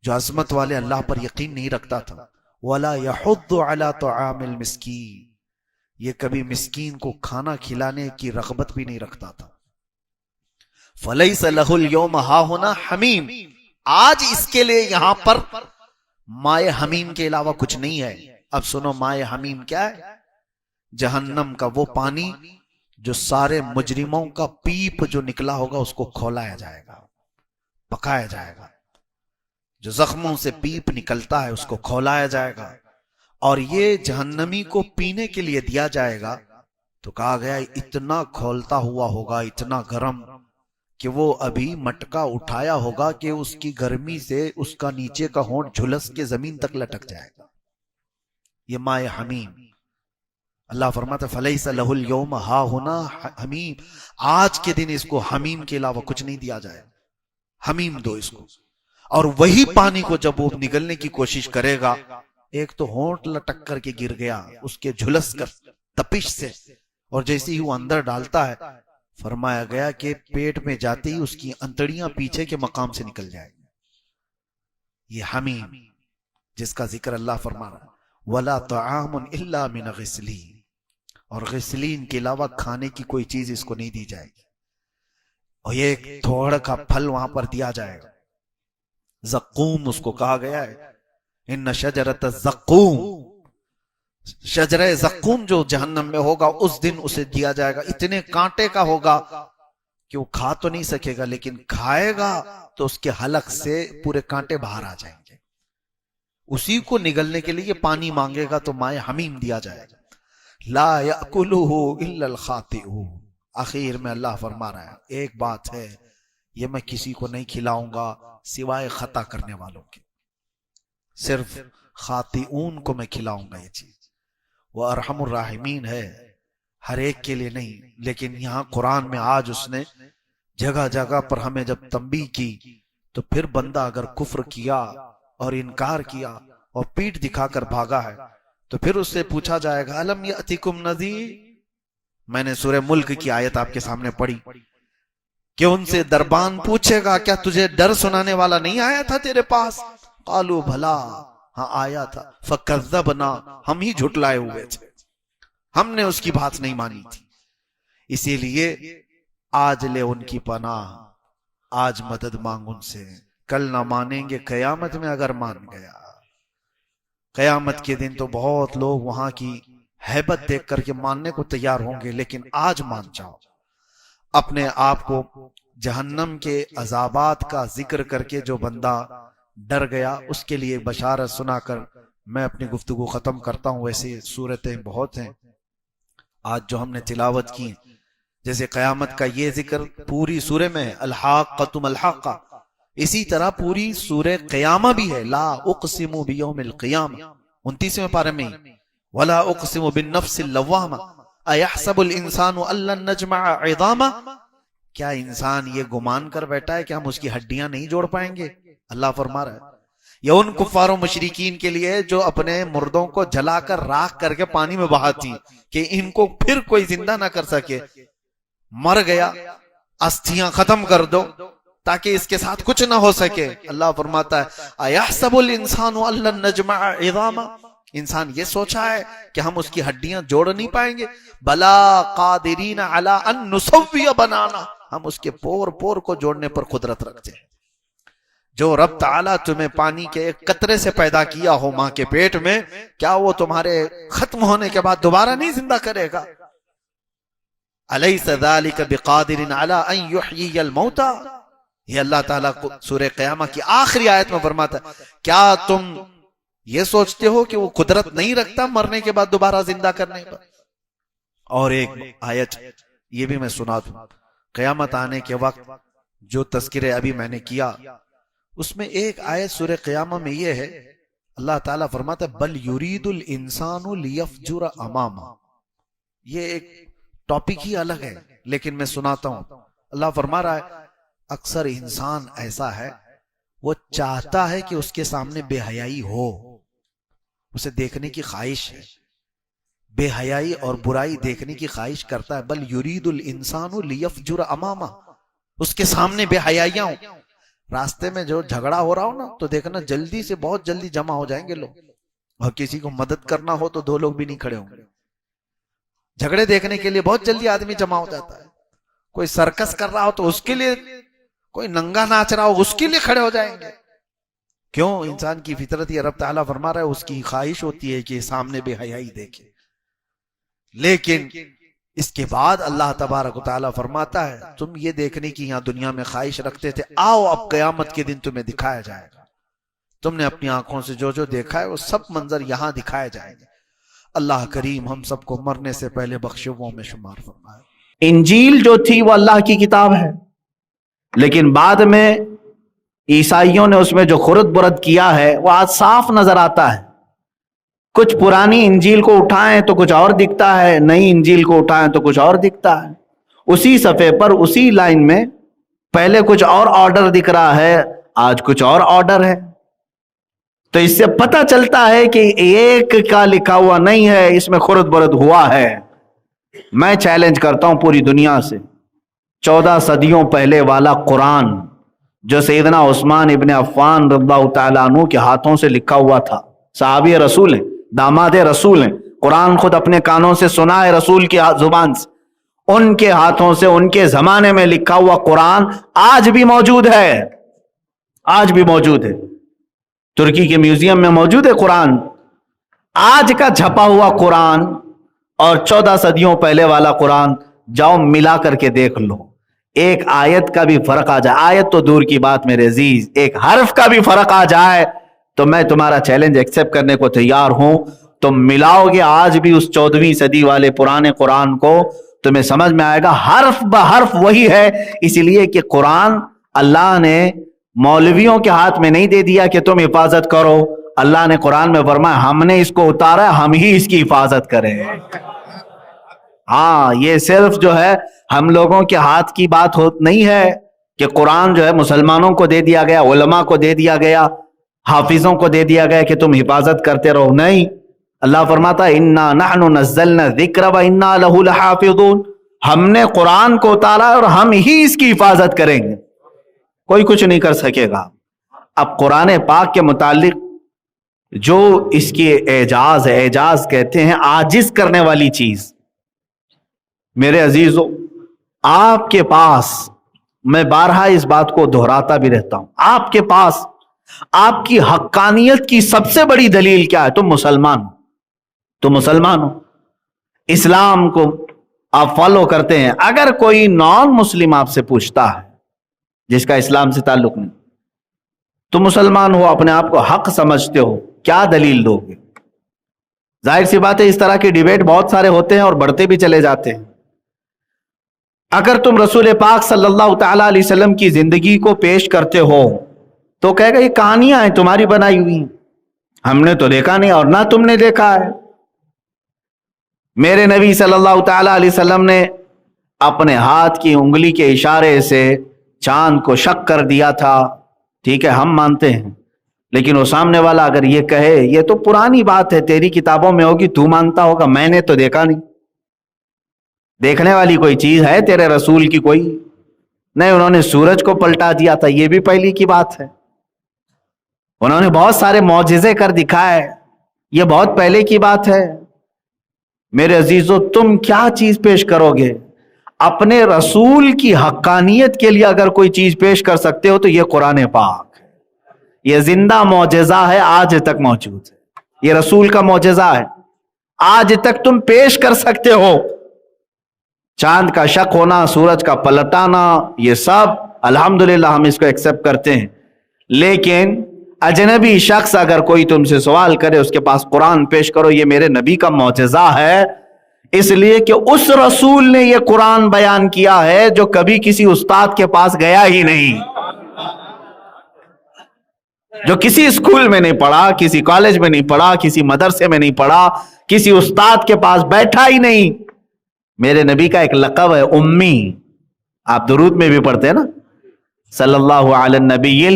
جو عظمت والے اللہ پر یقین نہیں رکھتا تھا. ولا یحض علی طعام المسکین، یہ کبھی مسکین کو کھانا کھلانے کی رغبت بھی نہیں رکھتا تھا. فلیس لہ اليوم ہاہنا حمیم، آج اس کے لیے یہاں پر مائے حمیم کے علاوہ کچھ نہیں ہے. اب سنو مائے حمیم کیا ہے؟ جہنم کا وہ پانی جو سارے مجرموں کا پیپ جو نکلا ہوگا اس کو کھولایا جائے گا، پکایا جائے گا. جو زخموں سے پیپ نکلتا ہے اس کو کھولایا جائے گا، اور یہ جہنمی کو پینے کے لیے دیا جائے گا. تو کہا گیا اتنا کھولتا ہوا ہوگا، اتنا گرم کہ وہ ابھی مٹکا اٹھایا ہوگا کہ اس کی گرمی سے اس کا نیچے کا ہونٹ جھلس کے زمین تک لٹک جائے گا. یہ مائے حمیم. اللہ فرماتا فلیس لہ اليوم ہاہنا حمیم، آج کے دن اس کو حمیم کے علاوہ کچھ نہیں دیا جائے. حمیم دو اس کو. اور وہی پانی کو جب وہ نگلنے کی کوشش کرے گا، ایک تو ہونٹ لٹک کر کے گر گیا اس کے جھلس کر تپش سے، اور جیسے ہی وہ اندر ڈالتا ہے فرمایا گیا کہ پیٹ میں جاتے ہی اس کی انتڑیاں پیچھے کے مقام سے نکل جائیں. یہ حمیم جس کا ذکر اللہ فرما رہا ہے. ولا طعام الا من غسلین، اور غسلین کے علاوہ کھانے کی کوئی چیز اس کو نہیں دی جائے گی. اور یہ ایک تھوڑا کا پھل وہاں پر دیا جائے گا. زقوم اس کو کہا گیا ہے. ان شجرۃ الزقوم، شجرہ زقوم جو جہنم میں ہوگا اس دن اسے دیا جائے گا. اتنے کانٹے کا ہوگا کہ وہ کھا تو نہیں سکے گا، لیکن کھائے گا تو اس کے حلق سے پورے کانٹے باہر آ جائیں گے. اسی کو نگلنے کے لیے پانی مانگے گا تو مائے حمیم دیا جائے گا. لا یأکلہ الا الخاطئون، آخر میں اللہ فرما رہا ہے ایک بات ہے، یہ میں کسی کو نہیں کھلاؤں گا سوائے خطا کرنے والوں کے. صرف خاطئون کو میں کھلاؤں گا یہ چیز. وہ ارحم الراحمین ہے، ہر ایک کے لیے نہیں. لیکن یہاں قرآن میں آج اس نے جگہ جگہ پر ہمیں جب تنبیہ کی تو پھر بندہ اگر کفر کیا اور انکار کیا اور پیٹھ دکھا کر بھاگا ہے تو پھر اس سے پوچھا جائے گا الم یأتکم نذیر. میں نے سورہ ملک کی آیت آپ کے سامنے پڑھی کہ ان سے دربان پوچھے گا کیا تجھے ڈر سنانے والا نہیں آیا تھا تیرے پاس؟ قالوا بھلا، ہاں آیا تھا. فکذبنا، ہم ہی جھٹلائے ہوئے تھے، ہم نے اس کی بات نہیں مانی تھی. اسی لیے آج لے ان کی پناہ، آج مدد مانگ ان سے. کل نہ مانیں گے قیامت میں اگر مان گیا. قیامت کے دن تو بہت لوگ وہاں کی ہیبت دیکھ کر کے ماننے کو تیار ہوں گے، لیکن آج مان جاؤ. اپنے آپ کو جہنم کے عذابات کا ذکر کر کے جو بندہ ڈر گیا اس کے لیے بشارت سنا کر میں اپنی گفتگو ختم کرتا ہوں. ویسے صورتیں بہت ہیں آج جو ہم نے تلاوت کی، جیسے قیامت کا یہ ذکر پوری سورہ میں ہے، الحاقۃ ما الحاقہ. اسی طرح پوری سورہ قیامہ بھی ہے، لا اقسم بیوم القیامہ 29ویں پارے میں، ولا اقسم بالنفس اللوامہ ایحسب الانسان ان لن نجمع عظامہ. کیا انسان یہ گمان کر بیٹھا ہے کہ ہم اس کی ہڈیاں نہیں جوڑ پائیں گے؟ اللہ فرما رہا ہے یہ ان کفار و مشرکین کے لیے جو اپنے مردوں کو جلا کر راکھ کر کے پانی میں بہاتی کہ ان کو پھر کوئی زندہ نہ کر سکے. مر گیا، استھیاں ختم کر دو تاکہ اس کے ساتھ کچھ نہ ہو سکے. اللہ فرماتا ہے ایحسب الانسان ان لن نجمع عظامہ، انسان یہ سوچا ہے کہ ہم اس کی ہڈیاں جوڑ نہیں پائیں گے؟ بلا قادرین علی ان نسوی بنانا، ہم اس کے پور پور کو جوڑنے پر قدرت رکھتے ہیں۔ جو رب تعالیٰ تمہیں پانی کے ایک قطرے سے پیدا کیا ہو ماں کے پیٹ میں، کیا وہ تمہارے ختم ہونے کے بعد دوبارہ نہیں زندہ کرے گا؟ الیس ذالک بقادر علی ان یحیی الموتى، یہ اللہ تعالیٰ کو سورہ قیامہ کی آخری آیت میں فرماتا ہے، کیا تم یہ سوچتے ہو کہ وہ قدرت نہیں رکھتا مرنے کے بعد دوبارہ زندہ کرنے پر؟ اور ایک آیت یہ بھی میں سنا دوں، قیامت آنے کے وقت جو تذکرے ابھی میں نے کیا، اس میں ایک آیت سورہ قیامہ میں یہ ہے، اللہ تعالیٰ فرماتا ہے بل یرید الانسان لیفجر امامہ۔ یہ ایک ٹاپک ہی الگ ہے، لیکن میں سناتا ہوں۔ اللہ فرما رہا ہے اکثر انسان ایسا ہے، وہ چاہتا ہے کہ اس کے سامنے بے حیائی ہو، اسے دیکھنے کی خواہش ہے، بے حیائی اور برائی دیکھنے کی خواہش کرتا ہے۔ بل یرید الانسان لیفجر امامہ، اس کے سامنے بے حیائیاں ہوں۔ راستے میں جو جھگڑا ہو رہا ہو نا، تو دیکھنا جلدی سے بہت جلدی جمع ہو جائیں گے لوگ، اور کسی کو مدد کرنا ہو تو 2 لوگ بھی نہیں کھڑے ہوں گے۔ جھگڑے دیکھنے کے لیے بہت جلدی آدمی جمع ہو جاتا ہے، کوئی سرکس کر رہا ہو تو اس کے لیے، کوئی ننگا ناچ رہا ہو اس کے لیے کھڑے ہو جائیں گے۔ کیوں؟ انسان کی فطرت یہ رب تعالیٰ فرما رہا ہے اس کی خواہش ہوتی ہے کہ سامنے بے حیائی دیکھے۔ لیکن اس کے بعد اللہ تبارک و تعالیٰ فرماتا ہے تم یہ دیکھنے کی یہاں دنیا میں خواہش رکھتے تھے، آؤ اب قیامت کے دن تمہیں دکھایا جائے گا، تم نے اپنی آنکھوں سے جو جو دیکھا ہے وہ سب منظر یہاں دکھائے جائیں گے۔ اللہ کریم ہم سب کو مرنے سے پہلے بخشووں میں شمار فرمائے۔ انجیل جو تھی وہ اللہ کی کتاب ہے، لیکن بعد میں عیسائیوں نے اس میں جو خرد برد کیا ہے وہ آج صاف نظر آتا ہے۔ کچھ پرانی انجیل کو اٹھائیں تو کچھ اور دکھتا ہے، نئی انجیل کو اٹھائیں تو کچھ اور دکھتا ہے۔ اسی صفحے پر اسی لائن میں پہلے کچھ اور آرڈر دکھ رہا ہے، آج کچھ اور آرڈر ہے۔ تو اس سے پتہ چلتا ہے کہ ایک کا لکھا ہوا نہیں ہے، اس میں خرد برد ہوا ہے۔ میں چیلنج کرتا ہوں پوری دنیا سے، 14 صدیوں پہلے والا قرآن جو سیدنا عثمان ابن عفان رضی اللہ تعالیٰ عنہ کے ہاتھوں سے لکھا ہوا تھا، صحابی رسول ہیں، داماد رسول ہیں، قرآن خود اپنے کانوں سے سنا ہے رسول کی زبان سے، ان کے ہاتھوں سے ان کے زمانے میں لکھا ہوا قرآن آج بھی موجود ہے، آج بھی موجود ہے۔ ترکی کے میوزیم میں موجود ہے قرآن۔ آج کا چھپا ہوا قرآن اور 14 صدیوں پہلے والا قرآن جاؤ ملا کر کے دیکھ لو، ایک آیت کا بھی فرق آ جائے، آیت تو دور کی بات میرے عزیز، ایک حرف کا بھی فرق آ جائے تو میں تمہارا چیلنج ایکسپٹ کرنے کو تیار ہوں۔ تم ملاؤ گے آج بھی اس 14ویں صدی والے پرانے قرآن کو، تمہیں سمجھ میں آئے گا حرف بحرف وہی ہے، اس لیے کہ قرآن اللہ نے مولویوں کے ہاتھ میں نہیں دے دیا کہ تم حفاظت کرو، اللہ نے قرآن میں فرمایا ہم نے اس کو اتارا، ہم ہی اس کی حفاظت کریں۔ ہاں، یہ صرف جو ہے ہم لوگوں کے ہاتھ کی بات نہیں ہے کہ قرآن جو ہے مسلمانوں کو دے دیا گیا، علماء کو دے دیا گیا، حافظوں کو دے دیا گیا کہ تم حفاظت کرتے رہو، نہیں۔ اللہ فرماتا ہے انا نحن نزلنا الذکر وانا لہ لحافظون، ہم نے قرآن کو اتارا اور ہم ہی اس کی حفاظت کریں گے، کوئی کچھ نہیں کر سکے گا۔ اب قرآن پاک کے متعلق جو اس کی اعجاز ہے، اعجاز کہتے ہیں عاجز کرنے والی چیز۔ میرے عزیزو، آپ کے پاس، میں بارہا اس بات کو دہراتا بھی رہتا ہوں، آپ کے پاس آپ کی حقانیت کی سب سے بڑی دلیل کیا ہے؟ تم مسلمان ہو، تم مسلمان ہو، اسلام کو آپ فالو کرتے ہیں۔ اگر کوئی نان مسلم آپ سے پوچھتا ہے جس کا اسلام سے تعلق نہیں، تم مسلمان ہو، اپنے آپ کو حق سمجھتے ہو، کیا دلیل دو گے؟ ظاہر سی بات ہے اس طرح کے ڈیبیٹ بہت سارے ہوتے ہیں اور بڑھتے بھی چلے جاتے ہیں۔ اگر تم رسول پاک صلی اللہ تعالی علیہ وسلم کی زندگی کو پیش کرتے ہو تو کہے گا یہ کہانیاں ہیں تمہاری بنائی ہوئی، ہم نے تو دیکھا نہیں اور نہ تم نے دیکھا ہے۔ میرے نبی صلی اللہ تعالی علیہ وسلم نے اپنے ہاتھ کی انگلی کے اشارے سے چاند کو شق کر دیا تھا، ٹھیک ہے ہم مانتے ہیں، لیکن وہ سامنے والا اگر یہ کہے یہ تو پرانی بات ہے، تیری کتابوں میں ہوگی، تو مانتا ہوگا، میں نے تو دیکھا نہیں۔ دیکھنے والی کوئی چیز ہے تیرے رسول کی کوئی نہیں؟ انہوں نے سورج کو پلٹا دیا تھا، یہ بھی پہلی کی بات ہے۔ انہوں نے بہت سارے معجزے کر دکھائے، یہ بہت پہلے کی بات ہے. میرے عزیزو، تم کیا چیز پیش کرو گے؟ اپنے رسول کی حقانیت کے لیے اگر کوئی چیز پیش کر سکتے ہو تو یہ قرآن پاک ہے. یہ زندہ معجزہ ہے، آج تک موجود ہے. یہ رسول کا معجزہ ہے، آج تک تم پیش کر سکتے ہو. چاند کا شق ہونا، سورج کا پلٹانا، یہ سب الحمدللہ ہم اس کو ایکسپٹ کرتے ہیں. لیکن اجنبی شخص اگر کوئی تم سے سوال کرے، اس کے پاس قرآن پیش کرو، یہ میرے نبی کا معجزہ ہے، اس لیے کہ اس رسول نے یہ قرآن بیان کیا ہے جو کبھی کسی استاد کے پاس گیا ہی نہیں، جو کسی اسکول میں نہیں پڑھا، کسی کالج میں نہیں پڑھا، کسی مدرسے میں نہیں پڑھا، کسی استاد کے پاس بیٹھا ہی نہیں. میرے نبی کا ایک لقب ہے امی. آپ درود میں بھی پڑھتے ہیں نا، صلی اللہ علی النبی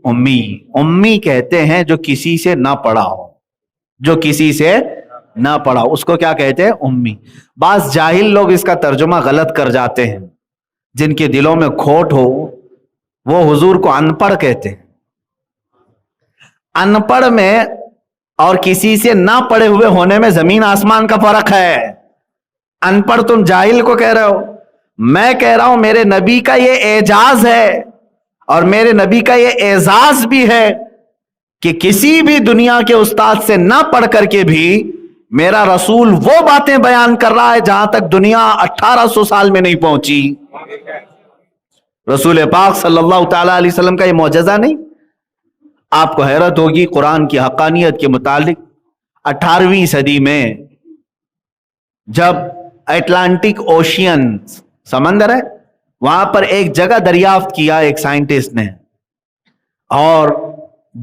امی. امی کہتے ہیں جو کسی سے نہ پڑھا ہو، جو کسی سے نہ پڑھا، اس کو کیا کہتے ہیں؟ امی. بعض جاہل لوگ اس کا ترجمہ غلط کر جاتے ہیں، جن کے دلوں میں کھوٹ ہو وہ حضور کو ان پڑھ کہتے ہیں. ان پڑھ میں اور کسی سے نہ پڑھے ہوئے ہونے میں زمین آسمان کا فرق ہے. ان پڑھ تم جاہل کو کہہ رہے ہو، میں کہہ رہا ہوں میرے نبی کا یہ اعجاز ہے اور میرے نبی کا یہ اعزاز بھی ہے کہ کسی بھی دنیا کے استاد سے نہ پڑھ کر کے بھی میرا رسول وہ باتیں بیان کر رہا ہے جہاں تک دنیا 1800 سال میں نہیں پہنچی. رسول پاک صلی اللہ تعالی علیہ وسلم کا یہ معجزہ نہیں؟ آپ کو حیرت ہوگی قرآن کی حقانیت کے متعلق. 18ویں صدی میں جب اٹلانٹک اوشین سمندر ہے، وہاں پر ایک جگہ دریافت کیا ایک سائنٹسٹ نے، اور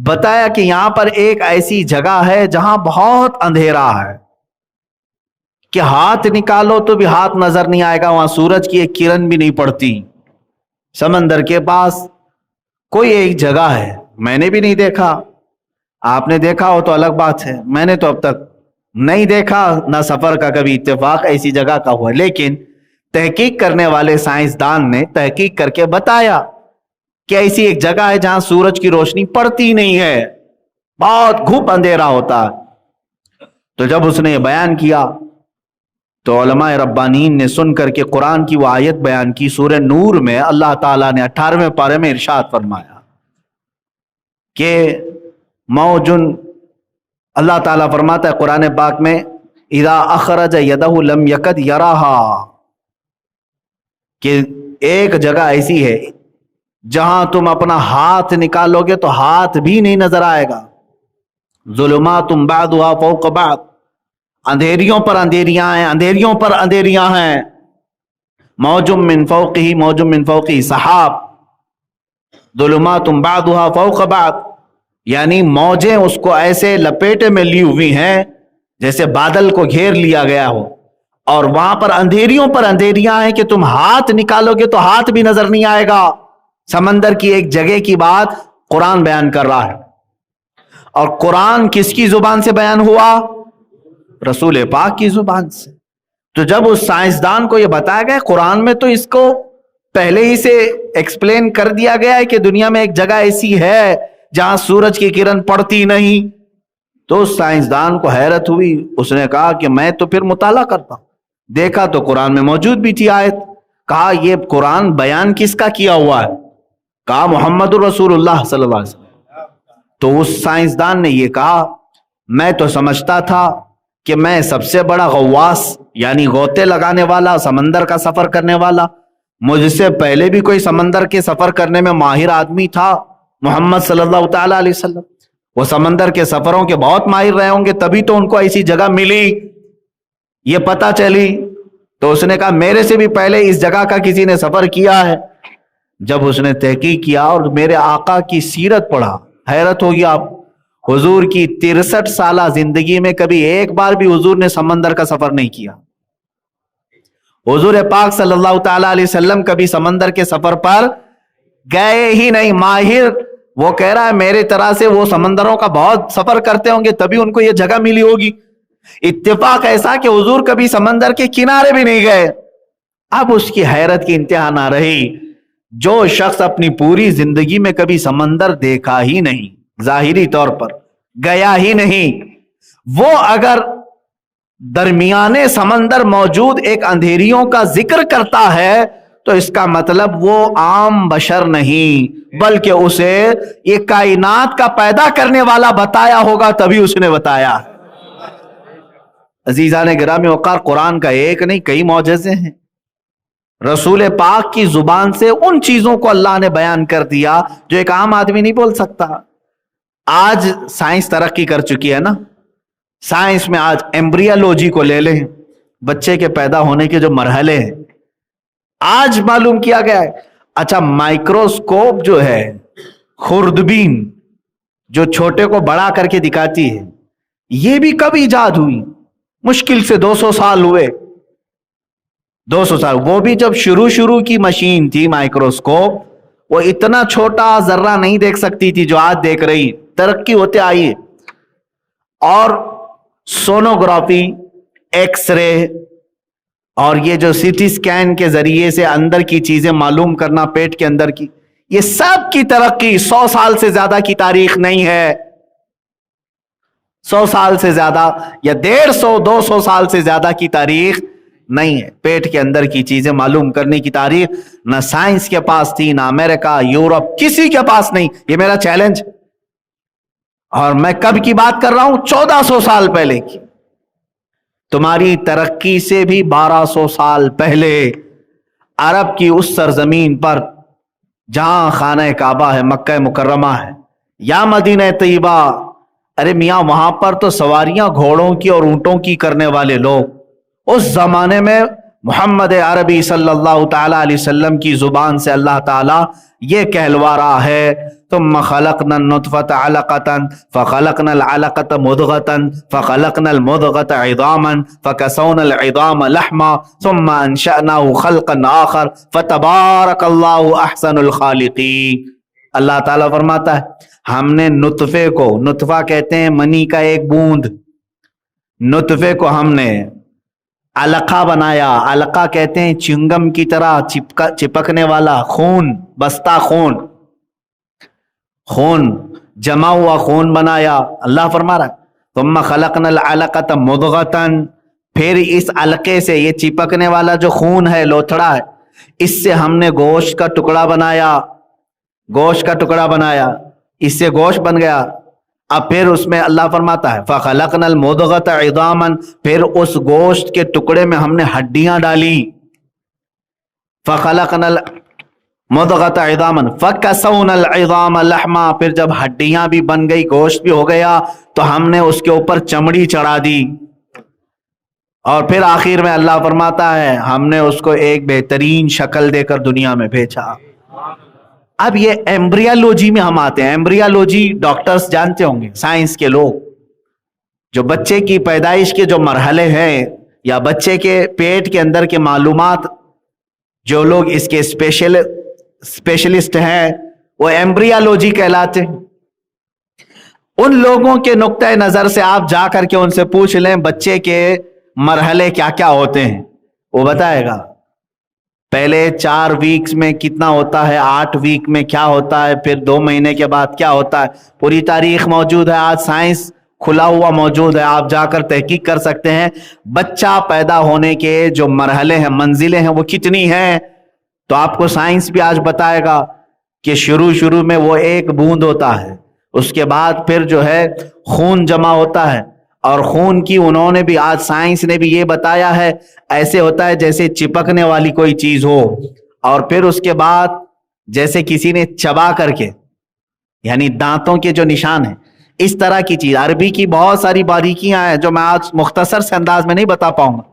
بتایا کہ یہاں پر ایک ایسی جگہ ہے جہاں بہت اندھیرا ہے کہ ہاتھ نکالو تو بھی ہاتھ نظر نہیں آئے گا، وہاں سورج کی ایک کرن بھی نہیں پڑتی. سمندر کے پاس کوئی ایک جگہ ہے، میں نے بھی نہیں دیکھا، آپ نے دیکھا ہو تو الگ بات ہے، میں نے تو اب تک نہیں دیکھا، نہ سفر کا کبھی اتفاق ایسی جگہ کا ہوا. لیکن تحقیق کرنے والے سائنسدان نے تحقیق کر کے بتایا کہ ایسی ایک جگہ ہے جہاں سورج کی روشنی پڑتی نہیں ہے، بہت گھوپ اندھیرا ہوتا ہے. تو جب اس نے یہ بیان کیا تو علماء ربانیین نے سن کر کے قرآن کی وہ آیت بیان کی. سورہ نور میں اللہ تعالیٰ نے 18ویں پارے میں ارشاد فرمایا کہ موجن، اللہ تعالیٰ فرماتا ہے قرآن پاک میں، اذا اخرج یدہ لم یکد یراہا، کہ ایک جگہ ایسی ہے جہاں تم اپنا ہاتھ نکالو گے تو ہاتھ بھی نہیں نظر آئے گا. ظلمات بعضها فوق بعض، اندھیریوں پر اندھیریاں ہیں، اندھیریوں پر اندھیریاں ہیں. موجم من فوقہ، موجم من فوقہ سحاب، ظلمات بعضها فوق بعض، یعنی موجیں اس کو ایسے لپیٹے میں لی ہوئی ہیں جیسے بادل کو گھیر لیا گیا ہو، اور وہاں پر اندھیریوں پر اندھیریاں ہیں کہ تم ہاتھ نکالو گے تو ہاتھ بھی نظر نہیں آئے گا. سمندر کی ایک جگہ کی بات قرآن بیان کر رہا ہے. اور قرآن کس کی زبان سے بیان ہوا؟ رسول پاک کی زبان سے. تو جب اس سائنسدان کو یہ بتایا گیا قرآن میں، تو اس کو پہلے ہی سے ایکسپلین کر دیا گیا ہے کہ دنیا میں ایک جگہ ایسی ہے جہاں سورج کی کرن پڑتی نہیں. تو اس سائنسدان کو حیرت ہوئی، اس نے کہا کہ میں تو پھر مطالعہ کرتا ہوں. دیکھا تو قرآن میں موجود بھی تھی آیت. کہا یہ قرآن بیان کس کا کیا ہوا ہے؟ کہا محمد الرسول اللہ صلی اللہ علیہ وسلم. تو اس سائنسدان نے یہ کہا میں تو سمجھتا تھا کہ میں سب سے بڑا غواص، یعنی غوطے لگانے والا، سمندر کا سفر کرنے والا، مجھ سے پہلے بھی کوئی سمندر کے سفر کرنے میں ماہر آدمی تھا، محمد صلی اللہ تعالی علیہ وسلم. وہ سمندر کے سفروں کے بہت ماہر رہے ہوں گے، تبھی تو ان کو ایسی جگہ ملی، یہ پتہ چلی. تو اس نے کہا میرے سے بھی پہلے اس جگہ کا کسی نے سفر کیا ہے. جب اس نے تحقیق کیا اور میرے آقا کی سیرت پڑھا، حیرت ہوگی آپ، حضور کی 63 سالہ زندگی میں کبھی ایک بار بھی حضور نے سمندر کا سفر نہیں کیا. حضور پاک صلی اللہ تعالی علیہ وسلم کبھی سمندر کے سفر پر گئے ہی نہیں. ماہر وہ کہہ رہا ہے میرے طرح سے وہ سمندروں کا بہت سفر کرتے ہوں گے تبھی ان کو یہ جگہ ملی ہوگی. اتفاق ایسا کہ حضور کبھی سمندر کے کنارے بھی نہیں گئے. اب اس کی حیرت کی انتہا نہ رہی. جو شخص اپنی پوری زندگی میں کبھی سمندر دیکھا ہی نہیں، ظاہری طور پر گیا ہی نہیں، وہ اگر درمیانے سمندر موجود ایک اندھیریوں کا ذکر کرتا ہے تو اس کا مطلب وہ عام بشر نہیں بلکہ اسے یہ کائنات کا پیدا کرنے والا بتایا ہوگا، تبھی اس نے بتایا۔ عزیزان گرامی وقار، قرآن کا ایک نہیں کئی معجزے ہیں۔ رسول پاک کی زبان سے ان چیزوں کو اللہ نے بیان کر دیا جو ایک عام آدمی نہیں بول سکتا۔ آج سائنس ترقی کر چکی ہے نا، سائنس میں آج ایمبریالوجی کو لے لیں، بچے کے پیدا ہونے کے جو مرحلے ہیں آج معلوم کیا گیا ہے۔ اچھا، مائکروسکوپ جو ہے، خوردبین جو چھوٹے کو بڑا کر کے دکھاتی ہے، یہ بھی کب ایجاد ہوئی؟ مشکل سے 200 سال ہوئے، 200 سال۔ وہ بھی جب شروع کی مشین تھی مائکروسکوپ، وہ اتنا چھوٹا ذرہ نہیں دیکھ سکتی تھی جو آج دیکھ رہی۔ ترقی ہوتے آئی ہے، اور سونوگرافی، ایکس رے اور یہ جو سی ٹی سکین کے ذریعے سے اندر کی چیزیں معلوم کرنا، پیٹ کے اندر کی، یہ سب کی ترقی 100 سال سے زیادہ کی تاریخ نہیں ہے۔ 100 سال سے زیادہ یا 150 200 سال سے زیادہ کی تاریخ نہیں ہے۔ پیٹ کے اندر کی چیزیں معلوم کرنے کی تاریخ نہ سائنس کے پاس تھی، نہ امریکہ، یورپ، کسی کے پاس نہیں۔ یہ میرا چیلنج، اور میں کب کی بات کر رہا ہوں؟ 1400 سال پہلے کی۔ تمہاری ترقی سے بھی 1200 سال پہلے عرب کی اس سرزمین پر جہاں خانہ کعبہ ہے، مکہ مکرمہ ہے یا مدینہ طیبہ، ارے میاں وہاں پر تو سواریاں گھوڑوں کی اور اونٹوں کی کرنے والے لوگ، اس زمانے میں محمد عربی صلی اللہ تعالی علیہ وسلم کی زبان سے اللہ تعالیٰ یہ کہلوا رہا ہے، ثم خلقنا النطفة علقة فخلقنا العلقة مضغة فخلقنا المضغة عظاما فكسونا العظام لحما ثم انشأناه خلقا آخر فتبارك الله احسن الخالقین۔ اللہ تعالیٰ فرماتا ہے ہم نے نطفے کو، نطفہ کہتے ہیں منی کا ایک بوند، نطفے کو ہم نے علقہ بنایا۔ علقہ کہتے ہیں چنگم کی طرح چپکنے والا خون، بستہ خون، خون جمع ہوا خون بنایا۔ اللہ فرما رہا ہے ثم خلقنا العلقة مضغة، پھر اس علقے سے، یہ چپکنے والا جو خون ہے، لوتھڑا ہے، اس سے ہم نے گوشت کا ٹکڑا بنایا، گوشت کا ٹکڑا بنایا، اس سے گوشت بن گیا۔ اب پھر اس میں اللہ فرماتا ہے فَخَلَقْنَا الْمُضْغَةَ عِظَامًا، پھر اس گوشت کے ٹکڑے میں ہم نے ہڈیاں ڈالی۔ فَخَلَقْنَا الْمُضْغَةَ عِظَامًا فَكَسَوْنَا الْعِظَامَ لَحْمًا، پھر جب ہڈیاں بھی بن گئی، گوشت بھی ہو گیا، تو ہم نے اس کے اوپر چمڑی چڑھا دی۔ اور پھر آخر میں اللہ فرماتا ہے ہم نے اس کو ایک بہترین شکل دے کر دنیا میں بھیجا۔ اب یہ ایمبریالوجی میں ہم آتے ہیں۔ ایمبریالوجی ڈاکٹرز جانتے ہوں گے، سائنس کے لوگ، جو بچے کی پیدائش کے جو مرحلے ہیں یا بچے کے پیٹ کے اندر کے معلومات، جو لوگ اس کے اسپیشلسٹ ہیں وہ ایمبریالوجی کہلاتے ہیں۔ ان لوگوں کے نقطۂ نظر سے آپ جا کر کے ان سے پوچھ لیں بچے کے مرحلے کیا کیا ہوتے ہیں، وہ بتائے گا۔ پہلے 4 ویکس میں کتنا ہوتا ہے، 8 ویک میں کیا ہوتا ہے، پھر 2 مہینے کے بعد کیا ہوتا ہے، پوری تاریخ موجود ہے۔ آج سائنس کھلا ہوا موجود ہے، آپ جا کر تحقیق کر سکتے ہیں بچہ پیدا ہونے کے جو مرحلے ہیں، منزلیں ہیں، وہ کتنی ہیں۔ تو آپ کو سائنس بھی آج بتائے گا کہ شروع میں وہ ایک بوند ہوتا ہے، اس کے بعد پھر جو ہے خون جمع ہوتا ہے، اور خون کی انہوں نے بھی، آج سائنس نے بھی یہ بتایا ہے، ایسے ہوتا ہے جیسے چپکنے والی کوئی چیز ہو، اور پھر اس کے بعد جیسے کسی نے چبا کر کے، یعنی دانتوں کے جو نشان ہیں، اس طرح کی چیز۔ عربی کی بہت ساری باریکیاں ہیں جو میں آج مختصر سے انداز میں نہیں بتا پاؤں گا۔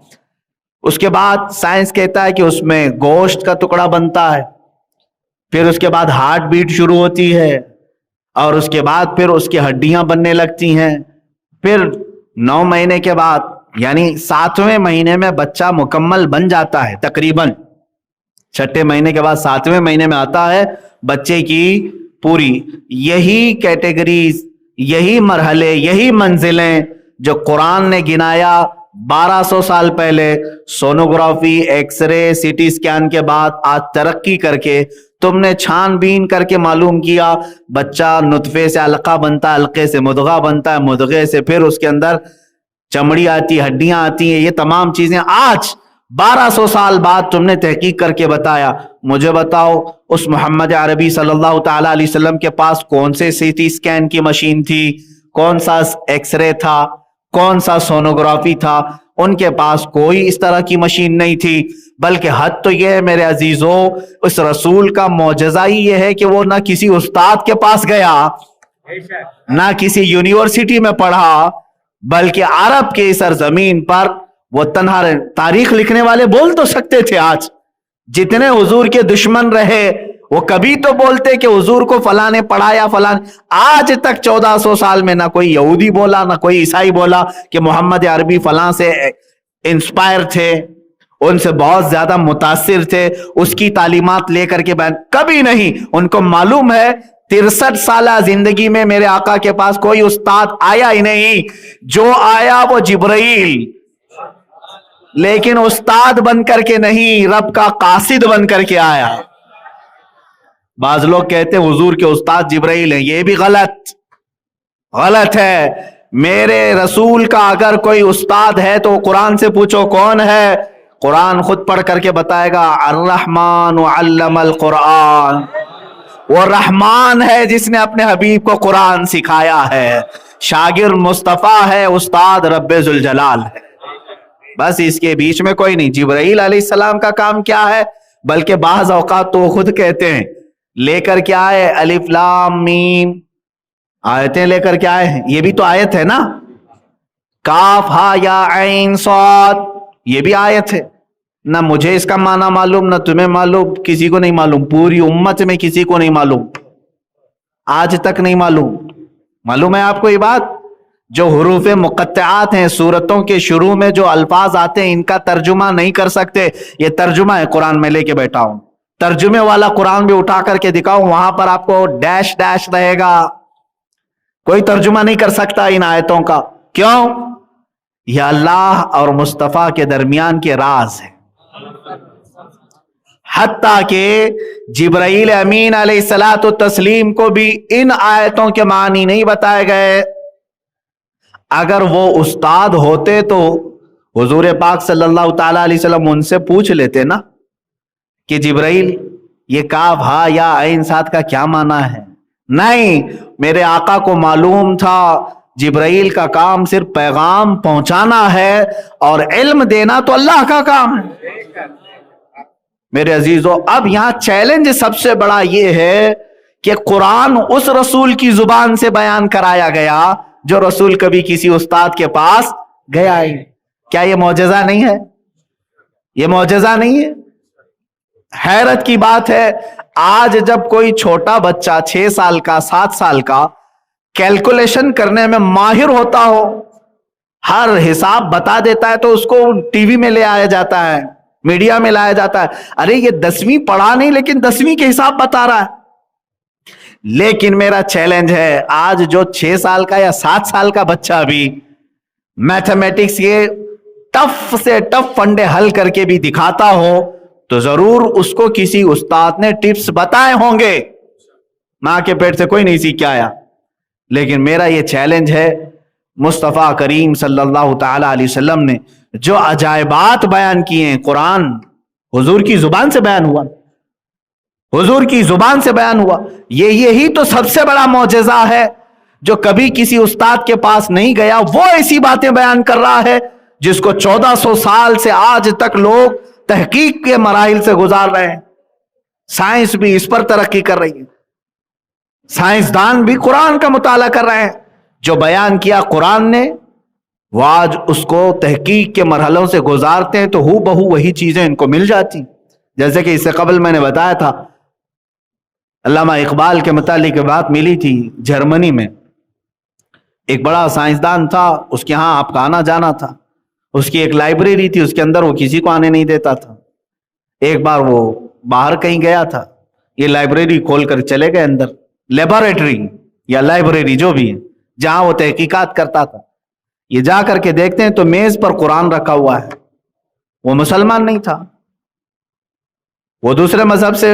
اس کے بعد سائنس کہتا ہے کہ اس میں گوشت کا ٹکڑا بنتا ہے، پھر اس کے بعد ہارٹ بیٹ شروع ہوتی ہے، اور اس کے بعد پھر اس کی ہڈیاں بننے لگتی ہیں، پھر 9 مہینے کے بعد یعنی 7ویں مہینے میں بچہ مکمل بن جاتا ہے تقریباً۔ 6 مہینے کے بعد 7ویں مہینے میں آتا ہے بچے کی پوری یہی کیٹیگریز، یہی مرحلے، یہی منزلیں جو قرآن نے گنایا 1200 سال پہلے۔ Sonography, X ray, C T scan کے بعد آج ترقی کر کے تم نے چھان بین کر کے معلوم کیا بچہ نطفے سے علقہ بنتا ہے، علقے سے مدغہ بنتا ہے، مدغے سے پھر اس کے اندر چمڑی آتی، ہڈیاں آتی ہیں، یہ تمام چیزیں آج 1200 سال بعد تم نے تحقیق کر کے بتایا۔ مجھے بتاؤ اس محمد عربی صلی اللہ تعالی علیہ وسلم کے پاس کون سے سی ٹی اسکین کی مشین تھی، کون سا ایکس رے تھا، کون سا سونوگرافی تھا؟ ان کے پاس کوئی اس طرح کی مشین نہیں تھی، بلکہ حد تو یہ ہے میرے عزیزوں، اس رسول کا معجزہ ہی یہ ہے کہ وہ نہ کسی استاد کے پاس گیا، نہ کسی یونیورسٹی میں پڑھا، بلکہ عرب کے سرزمین پر وہ تنہا رہے۔ تاریخ لکھنے والے بول تو سکتے تھے، آج جتنے حضور کے دشمن رہے وہ کبھی تو بولتے کہ حضور کو فلاں نے پڑھایا، فلاں۔ آج تک 1400 سال میں نہ کوئی یہودی بولا، نہ کوئی عیسائی بولا کہ محمد عربی فلاں سے انسپائر تھے، ان سے بہت زیادہ متاثر تھے، اس کی تعلیمات لے کر کے بیان، کبھی نہیں۔ ان کو معلوم ہے 63 سالہ زندگی میں میرے آقا کے پاس کوئی استاد آیا ہی نہیں، جو آیا وہ جبرائیل، لیکن استاد بن کر کے نہیں، رب کا قاصد بن کر کے آیا۔ بعض لوگ کہتے ہیں حضور کے استاد جبرائیل ہیں، یہ بھی غلط ہے۔ میرے رسول کا اگر کوئی استاد ہے تو قرآن سے پوچھو کون ہے، قرآن خود پڑھ کر کے بتائے گا، الرحمن علم القرآن، وہ رحمان ہے جس نے اپنے حبیب کو قرآن سکھایا ہے، شاگرد مصطفیٰ ہے، استاد رب ذوالجلال ہے، بس اس کے بیچ میں کوئی نہیں۔ جبرائیل علیہ السلام کا کام کیا ہے؟ بلکہ بعض اوقات تو خود کہتے ہیں لے کر کے آئے الف لام میم، آیتیں لے کر کے آئے ہیں، یہ بھی تو آیت ہے نا، کاف ہا یا عین صاد، یہ بھی آیت ہے۔ نہ مجھے اس کا معنی معلوم، نہ تمہیں معلوم، کسی کو نہیں معلوم، پوری امت میں کسی کو نہیں معلوم، آج تک نہیں معلوم۔ معلوم ہے آپ کو یہ بات؟ جو حروف مقطعات ہیں، سورتوں کے شروع میں جو الفاظ آتے ہیں، ان کا ترجمہ نہیں کر سکتے، یہ ترجمہ ہے قرآن میں لے کے بیٹھا ہوں، ترجمے والا قرآن بھی اٹھا کر کے دکھاؤں، وہاں پر آپ کو ڈیش ڈیش رہے گا، کوئی ترجمہ نہیں کر سکتا ان آیتوں کا۔ کیوں؟ یہ اللہ اور مصطفیٰ کے درمیان کے راز ہے، حتیٰ کہ جبرائیل امین علیہ الصلاۃ والتسلیم کو بھی ان آیتوں کے معنی نہیں بتائے گئے۔ اگر وہ استاد ہوتے تو حضور پاک صلی اللہ تعالی علیہ وسلم ان سے پوچھ لیتے نا کہ جبرائیل یہ کاف ہا یا عین صاد کا کیا معنی ہے؟ نہیں، میرے آقا کو معلوم تھا جبرائیل کا کام صرف پیغام پہنچانا ہے اور علم دینا تو اللہ کا کام ہے۔ میرے عزیزو، اب یہاں چیلنج سب سے بڑا یہ ہے کہ قرآن اس رسول کی زبان سے بیان کرایا گیا جو رسول کبھی کسی استاد کے پاس گیا ہی۔ کیا یہ معجزہ نہیں ہے؟ یہ معجزہ نہیں ہے؟ حیرت کی بات ہے، آج جب کوئی چھوٹا بچہ 6 سال کا 7 سال کا کیلکولیشن کرنے میں ماہر ہوتا ہو، ہر حساب بتا دیتا ہے، تو اس کو ٹی وی میں لے آیا جاتا ہے، میڈیا میں لایا جاتا ہے، ارے یہ 10ویں پڑھا نہیں لیکن 10ویں کے حساب بتا رہا ہے۔ لیکن میرا چیلنج ہے، آج جو 6 سال کا یا 7 سال کا بچہ بھی میتھمیٹکس کے ٹف سے ٹف فنڈے حل کر کے بھی دکھاتا ہو تو ضرور اس کو کسی استاد نے ٹپس بتائے ہوں گے، ماں کے پیٹ سے کوئی نہیں سیکھ کے آیا۔ لیکن میرا یہ چیلنج ہے، مصطفیٰ کریم صلی اللہ تعالی علیہ وسلم نے جو عجائبات بیان کیے ہیں، قرآن حضور کی زبان سے بیان ہوا، حضور کی زبان سے بیان ہوا، یہی تو سب سے بڑا معجزہ ہے۔ جو کبھی کسی استاد کے پاس نہیں گیا وہ ایسی باتیں بیان کر رہا ہے جس کو 1400 سال سے آج تک لوگ تحقیق کے مراحل سے گزار رہے ہیں۔ سائنس بھی اس پر ترقی کر رہی ہے، سائنسدان بھی قرآن کا مطالعہ کر رہے ہیں، جو بیان کیا قرآن نے وہ آج اس کو تحقیق کے مرحلوں سے گزارتے ہیں تو ہو بہو وہی چیزیں ان کو مل جاتی۔ جیسے کہ اس سے قبل میں نے بتایا تھا، علامہ اقبال کے متعلق بات ملی تھی، جرمنی میں ایک بڑا سائنسدان تھا، اس کے ہاں آپ کا آنا جانا تھا، اس کی ایک لائبریری تھی، اس کے اندر وہ کسی کو آنے نہیں دیتا تھا۔ ایک بار وہ باہر کہیں گیا تھا، یہ لائبریری کھول کر چلے گئے اندر، لیبارٹری یا لائبریری جو بھی ہے جہاں وہ تحقیقات کرتا تھا، یہ جا کر کے دیکھتے ہیں تو میز پر قرآن رکھا ہوا ہے۔ وہ مسلمان نہیں تھا، وہ دوسرے مذہب سے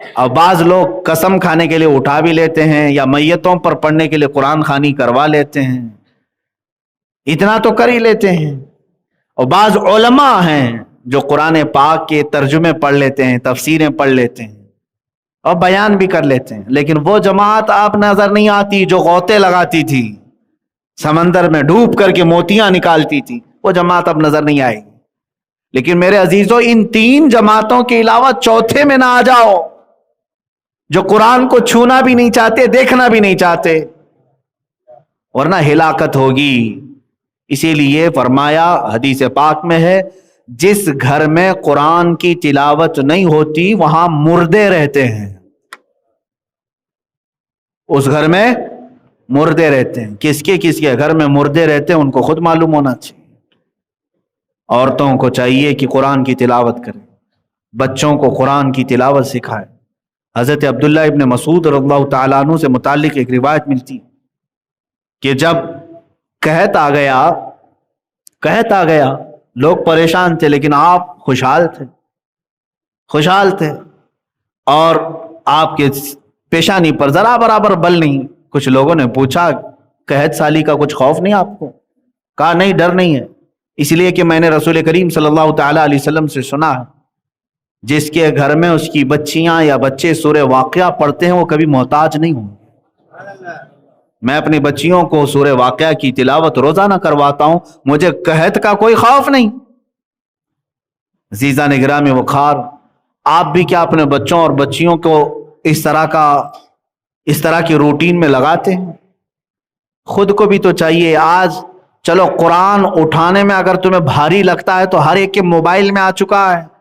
اور بعض لوگ قسم کھانے کے لیے اٹھا بھی لیتے ہیں یا میتوں پر پڑھنے کے لیے قرآن خوانی کروا لیتے ہیں، اتنا تو کر ہی لیتے ہیں۔ اور بعض علماء ہیں جو قرآن پاک کے ترجمے پڑھ لیتے ہیں، تفسیریں پڑھ لیتے ہیں اور بیان بھی کر لیتے ہیں، لیکن وہ جماعت آپ نظر نہیں آتی جو غوطے لگاتی تھی، سمندر میں ڈوب کر کے موتیاں نکالتی تھی، وہ جماعت اب نظر نہیں آئے گی۔ لیکن میرے عزیزوں، ان تین جماعتوں کے علاوہ چوتھے میں نہ آ جاؤ، جو قرآن کو چھونا بھی نہیں چاہتے، دیکھنا بھی نہیں چاہتے، ورنہ ہلاکت ہوگی۔ اسی لیے فرمایا، حدیث پاک میں ہے، جس گھر میں قرآن کی تلاوت نہیں ہوتی وہاں مردے رہتے ہیں، اس گھر میں مردے رہتے ہیں۔ کس کے گھر میں مردے رہتے ہیں ان کو خود معلوم ہونا چاہیے۔ عورتوں کو چاہیے کہ قرآن کی تلاوت کریں، بچوں کو قرآن کی تلاوت سکھائے۔ حضرت عبداللہ ابن مسعود رضی اللہ تعالیٰ عنہ سے متعلق ایک روایت ملتی کہ جب قحط آ گیا لوگ پریشان تھے، لیکن آپ خوشحال تھے اور آپ کے پیشانی پر ذرا برابر بل نہیں۔ کچھ لوگوں نے پوچھا، قحط سالی کا کچھ خوف نہیں آپ کو؟ کہا نہیں، ڈر نہیں ہے، اس لیے کہ میں نے رسول کریم صلی اللہ تعالیٰ علیہ وسلم سے سنا ہے، جس کے گھر میں اس کی بچیاں یا بچے سورہ واقعہ پڑھتے ہیں وہ کبھی محتاج نہیں ہوں۔ میں اپنی بچیوں کو سورہ واقعہ کی تلاوت روزانہ کرواتا ہوں، مجھے قحط کا کوئی خوف نہیں۔ عزیزان گرامی وقار، آپ بھی کیا اپنے بچوں اور بچیوں کو اس طرح کی روٹین میں لگاتے ہیں؟ خود کو بھی تو چاہیے۔ آج چلو قرآن اٹھانے میں اگر تمہیں بھاری لگتا ہے تو ہر ایک کے موبائل میں آ چکا ہے۔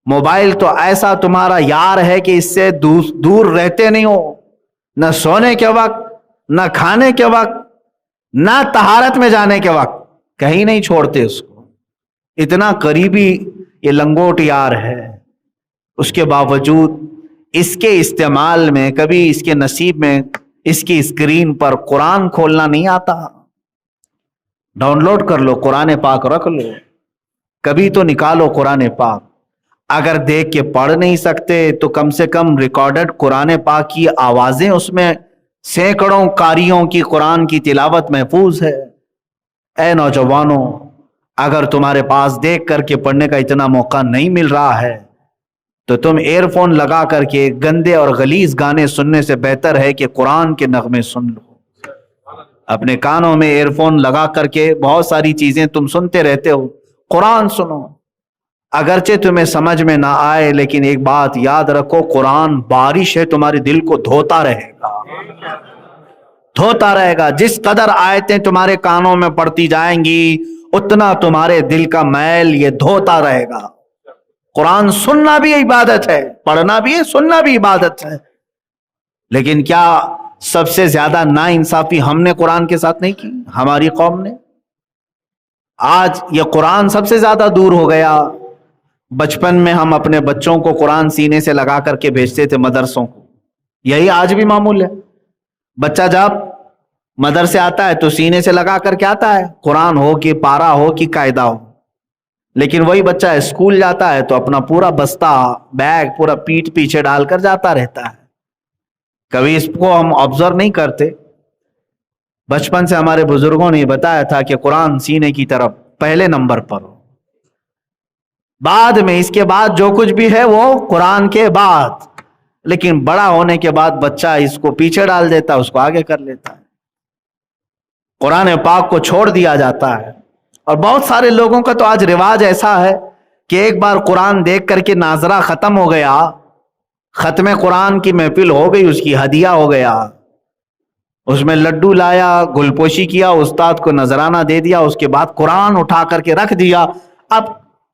موبائل تو ایسا تمہارا یار ہے کہ اس سے دور رہتے نہیں ہو، نہ سونے کے وقت، نہ کھانے کے وقت، نہ طہارت میں جانے کے وقت، کہیں نہیں چھوڑتے اس کو۔ اتنا قریبی یہ لنگوٹ یار ہے، اس کے باوجود اس کے استعمال میں کبھی اس کے نصیب میں اس کی اسکرین پر قرآن کھولنا نہیں آتا۔ ڈاؤن لوڈ کر لو، قرآن پاک رکھ لو، کبھی تو نکالو قرآن پاک۔ اگر دیکھ کے پڑھ نہیں سکتے تو کم سے کم ریکارڈڈ قرآن پاک کی آوازیں، اس میں سینکڑوں قاریوں کی قرآن کی تلاوت محفوظ ہے۔ اے نوجوانوں، اگر تمہارے پاس دیکھ کر کے پڑھنے کا اتنا موقع نہیں مل رہا ہے تو تم ایئر فون لگا کر کے گندے اور غلیظ گانے سننے سے بہتر ہے کہ قرآن کے نغمے سن لو۔ اپنے کانوں میں ایئر فون لگا کر کے بہت ساری چیزیں تم سنتے رہتے ہو، قرآن سنو۔ اگرچہ تمہیں سمجھ میں نہ آئے، لیکن ایک بات یاد رکھو، قرآن بارش ہے، تمہارے دل کو دھوتا رہے گا۔ جس قدر آیتیں تمہارے کانوں میں پڑتی جائیں گی اتنا تمہارے دل کا میل یہ دھوتا رہے گا۔ قرآن سننا بھی عبادت ہے، پڑھنا بھی ہے، سننا بھی عبادت ہے، لیکن کیا سب سے زیادہ ناانصافی ہم نے قرآن کے ساتھ نہیں کی؟ ہماری قوم نے۔ آج یہ قرآن سب سے زیادہ دور ہو گیا۔ بچپن میں ہم اپنے بچوں کو قرآن سینے سے لگا کر کے بھیجتے تھے مدرسوں کو، یہی آج بھی معمول ہے۔ بچہ جب مدرسے آتا ہے تو سینے سے لگا کر کے آتا ہے، قرآن ہو کہ پارا ہو کہ قاعدہ ہو، لیکن وہی بچہ اسکول جاتا ہے تو اپنا پورا بستہ، بیگ پورا پیٹھ پیچھے ڈال کر جاتا رہتا ہے۔ کبھی اس کو ہم آبزرو نہیں کرتے۔ بچپن سے ہمارے بزرگوں نے بتایا تھا کہ قرآن سینے کی طرف پہلے نمبر پر ہو، بعد میں اس کے بعد جو کچھ بھی ہے وہ قرآن کے بعد، لیکن بڑا ہونے کے بعد بچہ اس کو پیچھے ڈال دیتا ہے، اس کو آگے کر لیتا ہے، قرآن پاک کو چھوڑ دیا جاتا ہے۔ اور بہت سارے لوگوں کا تو آج رواج ایسا ہے کہ ایک بار قرآن دیکھ کر کے ناظرہ ختم ہو گیا، ختم قرآن کی محفل ہو گئی، اس کی ہدیہ ہو گیا، اس میں لڈو لایا، گل پوشی کیا، استاد کو نذرانہ دے دیا، اس کے بعد قرآن اٹھا کر کے رکھ دیا۔ اب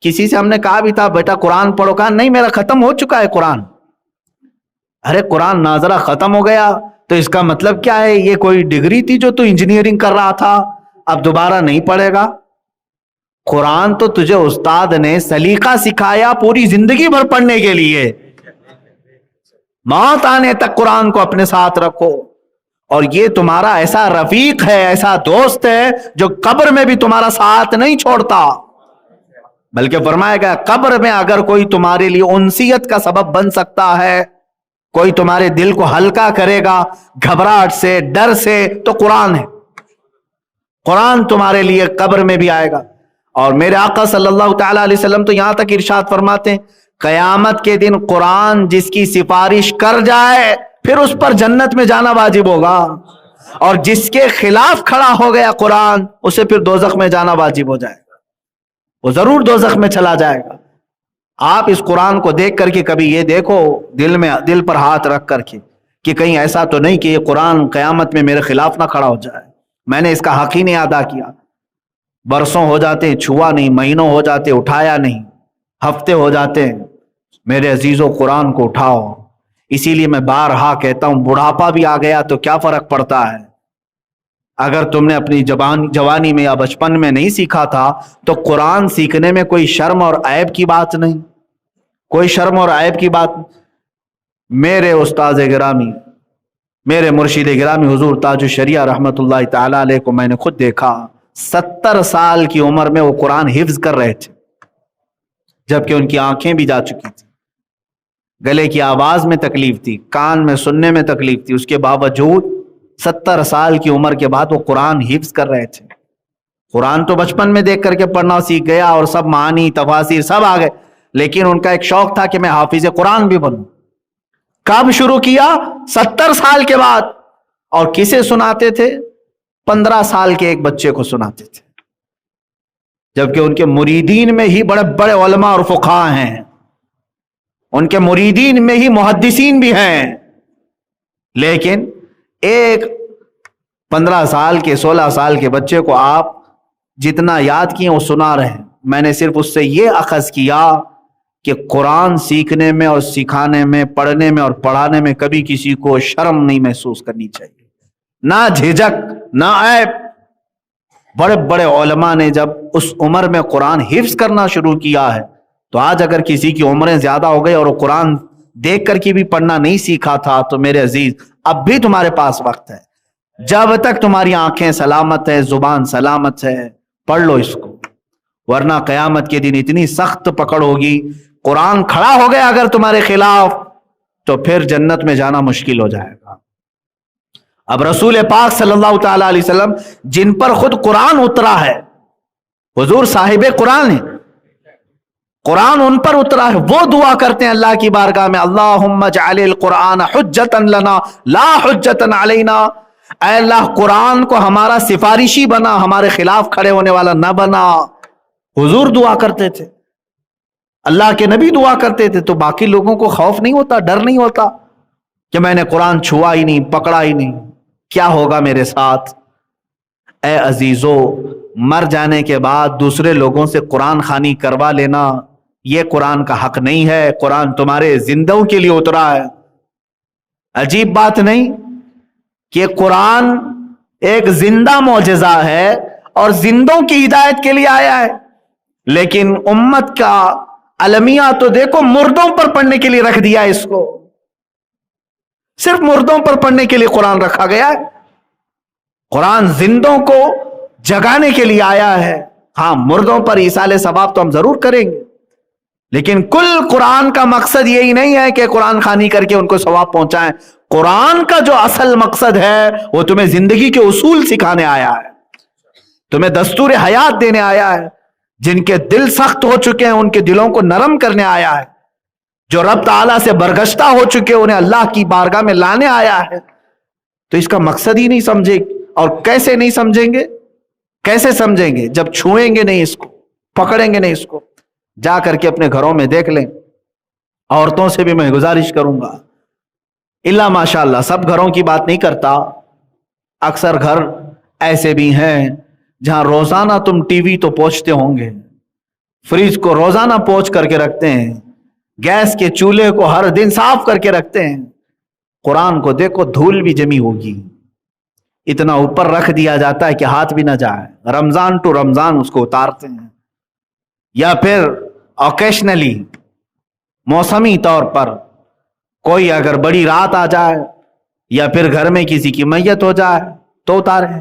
کسی سے ہم نے کہا بھی تھا بیٹا قرآن پڑھو، کہا نہیں میرا ختم ہو چکا ہے قرآن۔ ارے قرآن ناظرہ ختم ہو گیا تو اس کا مطلب کیا ہے؟ یہ کوئی ڈگری تھی جو تو انجینئرنگ کر رہا تھا، اب دوبارہ نہیں پڑھے گا؟ قرآن تو تجھے استاد نے سلیقہ سکھایا پوری زندگی بھر پڑھنے کے لیے، موت آنے تک قرآن کو اپنے ساتھ رکھو۔ اور یہ تمہارا ایسا رفیق ہے، ایسا دوست ہے جو قبر میں بھی تمہارا ساتھ نہیں چھوڑتا، بلکہ فرمایا گیا قبر میں اگر کوئی تمہارے لیے انسیت کا سبب بن سکتا ہے کوئی تمہارے دل کو ہلکا کرے گا گھبراہٹ سے، ڈر سے، تو قرآن ہے۔ قرآن تمہارے لیے قبر میں بھی آئے گا۔ اور میرے آقا صلی اللہ تعالی علیہ وسلم تو یہاں تک ارشاد فرماتے ہیں، قیامت کے دن قرآن جس کی سفارش کر جائے پھر اس پر جنت میں جانا واجب ہوگا، اور جس کے خلاف کھڑا ہو گیا قرآن اسے پھر دوزخ میں جانا واجب ہو جائے گا، وہ ضرور دوزخ میں چلا جائے گا۔ آپ اس قرآن کو دیکھ کر کے کبھی یہ دیکھو دل پر ہاتھ رکھ کر کے کہ کہیں ایسا تو نہیں کہ یہ قرآن قیامت میں میرے خلاف نہ کھڑا ہو جائے، میں نے اس کا حق ہی نہیں ادا کیا۔ برسوں ہو جاتے ہیں چھوا نہیں، مہینوں ہو جاتے اٹھایا نہیں، ہفتے ہو جاتے ہیں۔ میرے عزیزوں، قرآن کو اٹھاؤ۔ اسی لیے میں بارہا کہتا ہوں، بڑھاپا بھی آ گیا تو کیا فرق پڑتا ہے؟ اگر تم نے اپنی جوانی میں یا بچپن میں نہیں سیکھا تھا تو قرآن سیکھنے میں کوئی شرم اور عیب کی بات نہیں، کوئی شرم اور عیب کی بات۔ میرے استاد گرامی، میرے مرشد گرامی حضور تاج الشریعہ رحمت اللہ تعالی علیہ کو میں نے خود دیکھا، 70 سال کی عمر میں وہ قرآن حفظ کر رہے تھے، جبکہ ان کی آنکھیں بھی جا چکی تھی، گلے کی آواز میں تکلیف تھی، کان میں سننے میں تکلیف تھی، اس کے باوجود 70 سال کی عمر کے بعد وہ قرآن حفظ کر رہے تھے۔ قرآن تو بچپن میں دیکھ کر کے پڑھنا سیکھ گیا اور سب معانی تفاسیر سب آ گئے، لیکن ان کا ایک شوق تھا کہ میں حافظ قرآن بھی بنوں۔ کب شروع کیا؟ 70 سال کے بعد۔ اور کسے سناتے تھے؟ 15 سال کے ایک بچے کو سناتے تھے، جبکہ ان کے مریدین میں ہی بڑے بڑے علماء اور فقہاء ہیں، ان کے مریدین میں ہی محدثین بھی ہیں، لیکن ایک 15 سال کے 16 سال کے بچے کو آپ جتنا یاد کیے وہ سنا رہے ہیں۔ میں نے صرف اس سے یہ اخذ کیا کہ قرآن سیکھنے میں اور سکھانے میں، پڑھنے میں اور پڑھانے میں کبھی کسی کو شرم نہیں محسوس کرنی چاہیے، نہ جھجک نہ عیب۔ بڑے بڑے علماء نے جب اس عمر میں قرآن حفظ کرنا شروع کیا ہے، تو آج اگر کسی کی عمریں زیادہ ہو گئی اور وہ قرآن دیکھ کر کے بھی پڑھنا نہیں سیکھا تھا تو میرے عزیز اب بھی تمہارے پاس وقت ہے، جب تک تمہاری آنکھیں سلامت ہے، زبان سلامت ہے، پڑھ لو اس کو، ورنہ قیامت کے دن اتنی سخت پکڑ ہوگی، قرآن کھڑا ہو گیا اگر تمہارے خلاف تو پھر جنت میں جانا مشکل ہو جائے گا۔ اب رسول پاک صلی اللہ تعالی علیہ وسلم جن پر خود قرآن اترا ہے، حضور صاحب قرآن ہے، قرآن ان پر اترا ہے، وہ دعا کرتے ہیں اللہ کی بارگاہ میں، اللہم اجعل القرآن حجتا لنا لا حجتا علینا، اے اللہ قرآن کو ہمارا سفارشی بنا، ہمارے خلاف کھڑے ہونے والا نہ بنا۔ حضور دعا کرتے تھے، اللہ کے نبی دعا کرتے تھے، تو باقی لوگوں کو خوف نہیں ہوتا، ڈر نہیں ہوتا کہ میں نے قرآن چھوا ہی نہیں، پکڑا ہی نہیں، کیا ہوگا میرے ساتھ؟ اے عزیزو، مر جانے کے بعد دوسرے لوگوں سے قرآن خوانی کروا لینا یہ قرآن کا حق نہیں ہے، قرآن تمہارے زندوں کے لیے اترا ہے۔ عجیب بات نہیں کہ قرآن ایک زندہ معجزہ ہے اور زندوں کی ہدایت کے لیے آیا ہے، لیکن امت کا المیہ تو دیکھو مردوں پر پڑھنے کے لیے رکھ دیا ہے، اس کو صرف مردوں پر پڑھنے کے لیے قرآن رکھا گیا ہے۔ قرآن زندوں کو جگانے کے لیے آیا ہے۔ ہاں، مردوں پر ایصال ثواب تو ہم ضرور کریں گے، لیکن کل قرآن کا مقصد یہی نہیں ہے کہ قرآن خوانی کر کے ان کو ثواب پہنچائیں۔ قرآن کا جو اصل مقصد ہے وہ تمہیں زندگی کے اصول سکھانے آیا ہے، تمہیں دستور حیات دینے آیا ہے۔ جن کے دل سخت ہو چکے ہیں ان کے دلوں کو نرم کرنے آیا ہے، جو رب تعالیٰ سے برگشتہ ہو چکے انہیں اللہ کی بارگاہ میں لانے آیا ہے۔ تو اس کا مقصد ہی نہیں سمجھے، اور کیسے نہیں سمجھیں گے؟ کیسے سمجھیں گے؟ جب چھوئیں گے نہیں اس کو، پکڑیں گے نہیں اس کو۔ جا کر کے اپنے گھروں میں دیکھ لیں، عورتوں سے بھی میں گزارش کروں گا، اللہ ماشاء اللہ سب گھروں کی بات نہیں کرتا، اکثر گھر ایسے بھی ہیں جہاں روزانہ تم ٹی وی تو پوچھتے ہوں گے، فریج کو روزانہ پوچھ کر کے رکھتے ہیں، گیس کے چولہے کو ہر دن صاف کر کے رکھتے ہیں، قرآن کو دیکھو دھول بھی جمی ہوگی، اتنا اوپر رکھ دیا جاتا ہے کہ ہاتھ بھی نہ جائے، رمضان ٹو رمضان اس کو اتارتے ہیں، یا پھر اوکیشنلی موسمی طور پر کوئی اگر بڑی رات آ جائے یا پھر گھر میں کسی کی میت ہو جائے تو اتارے۔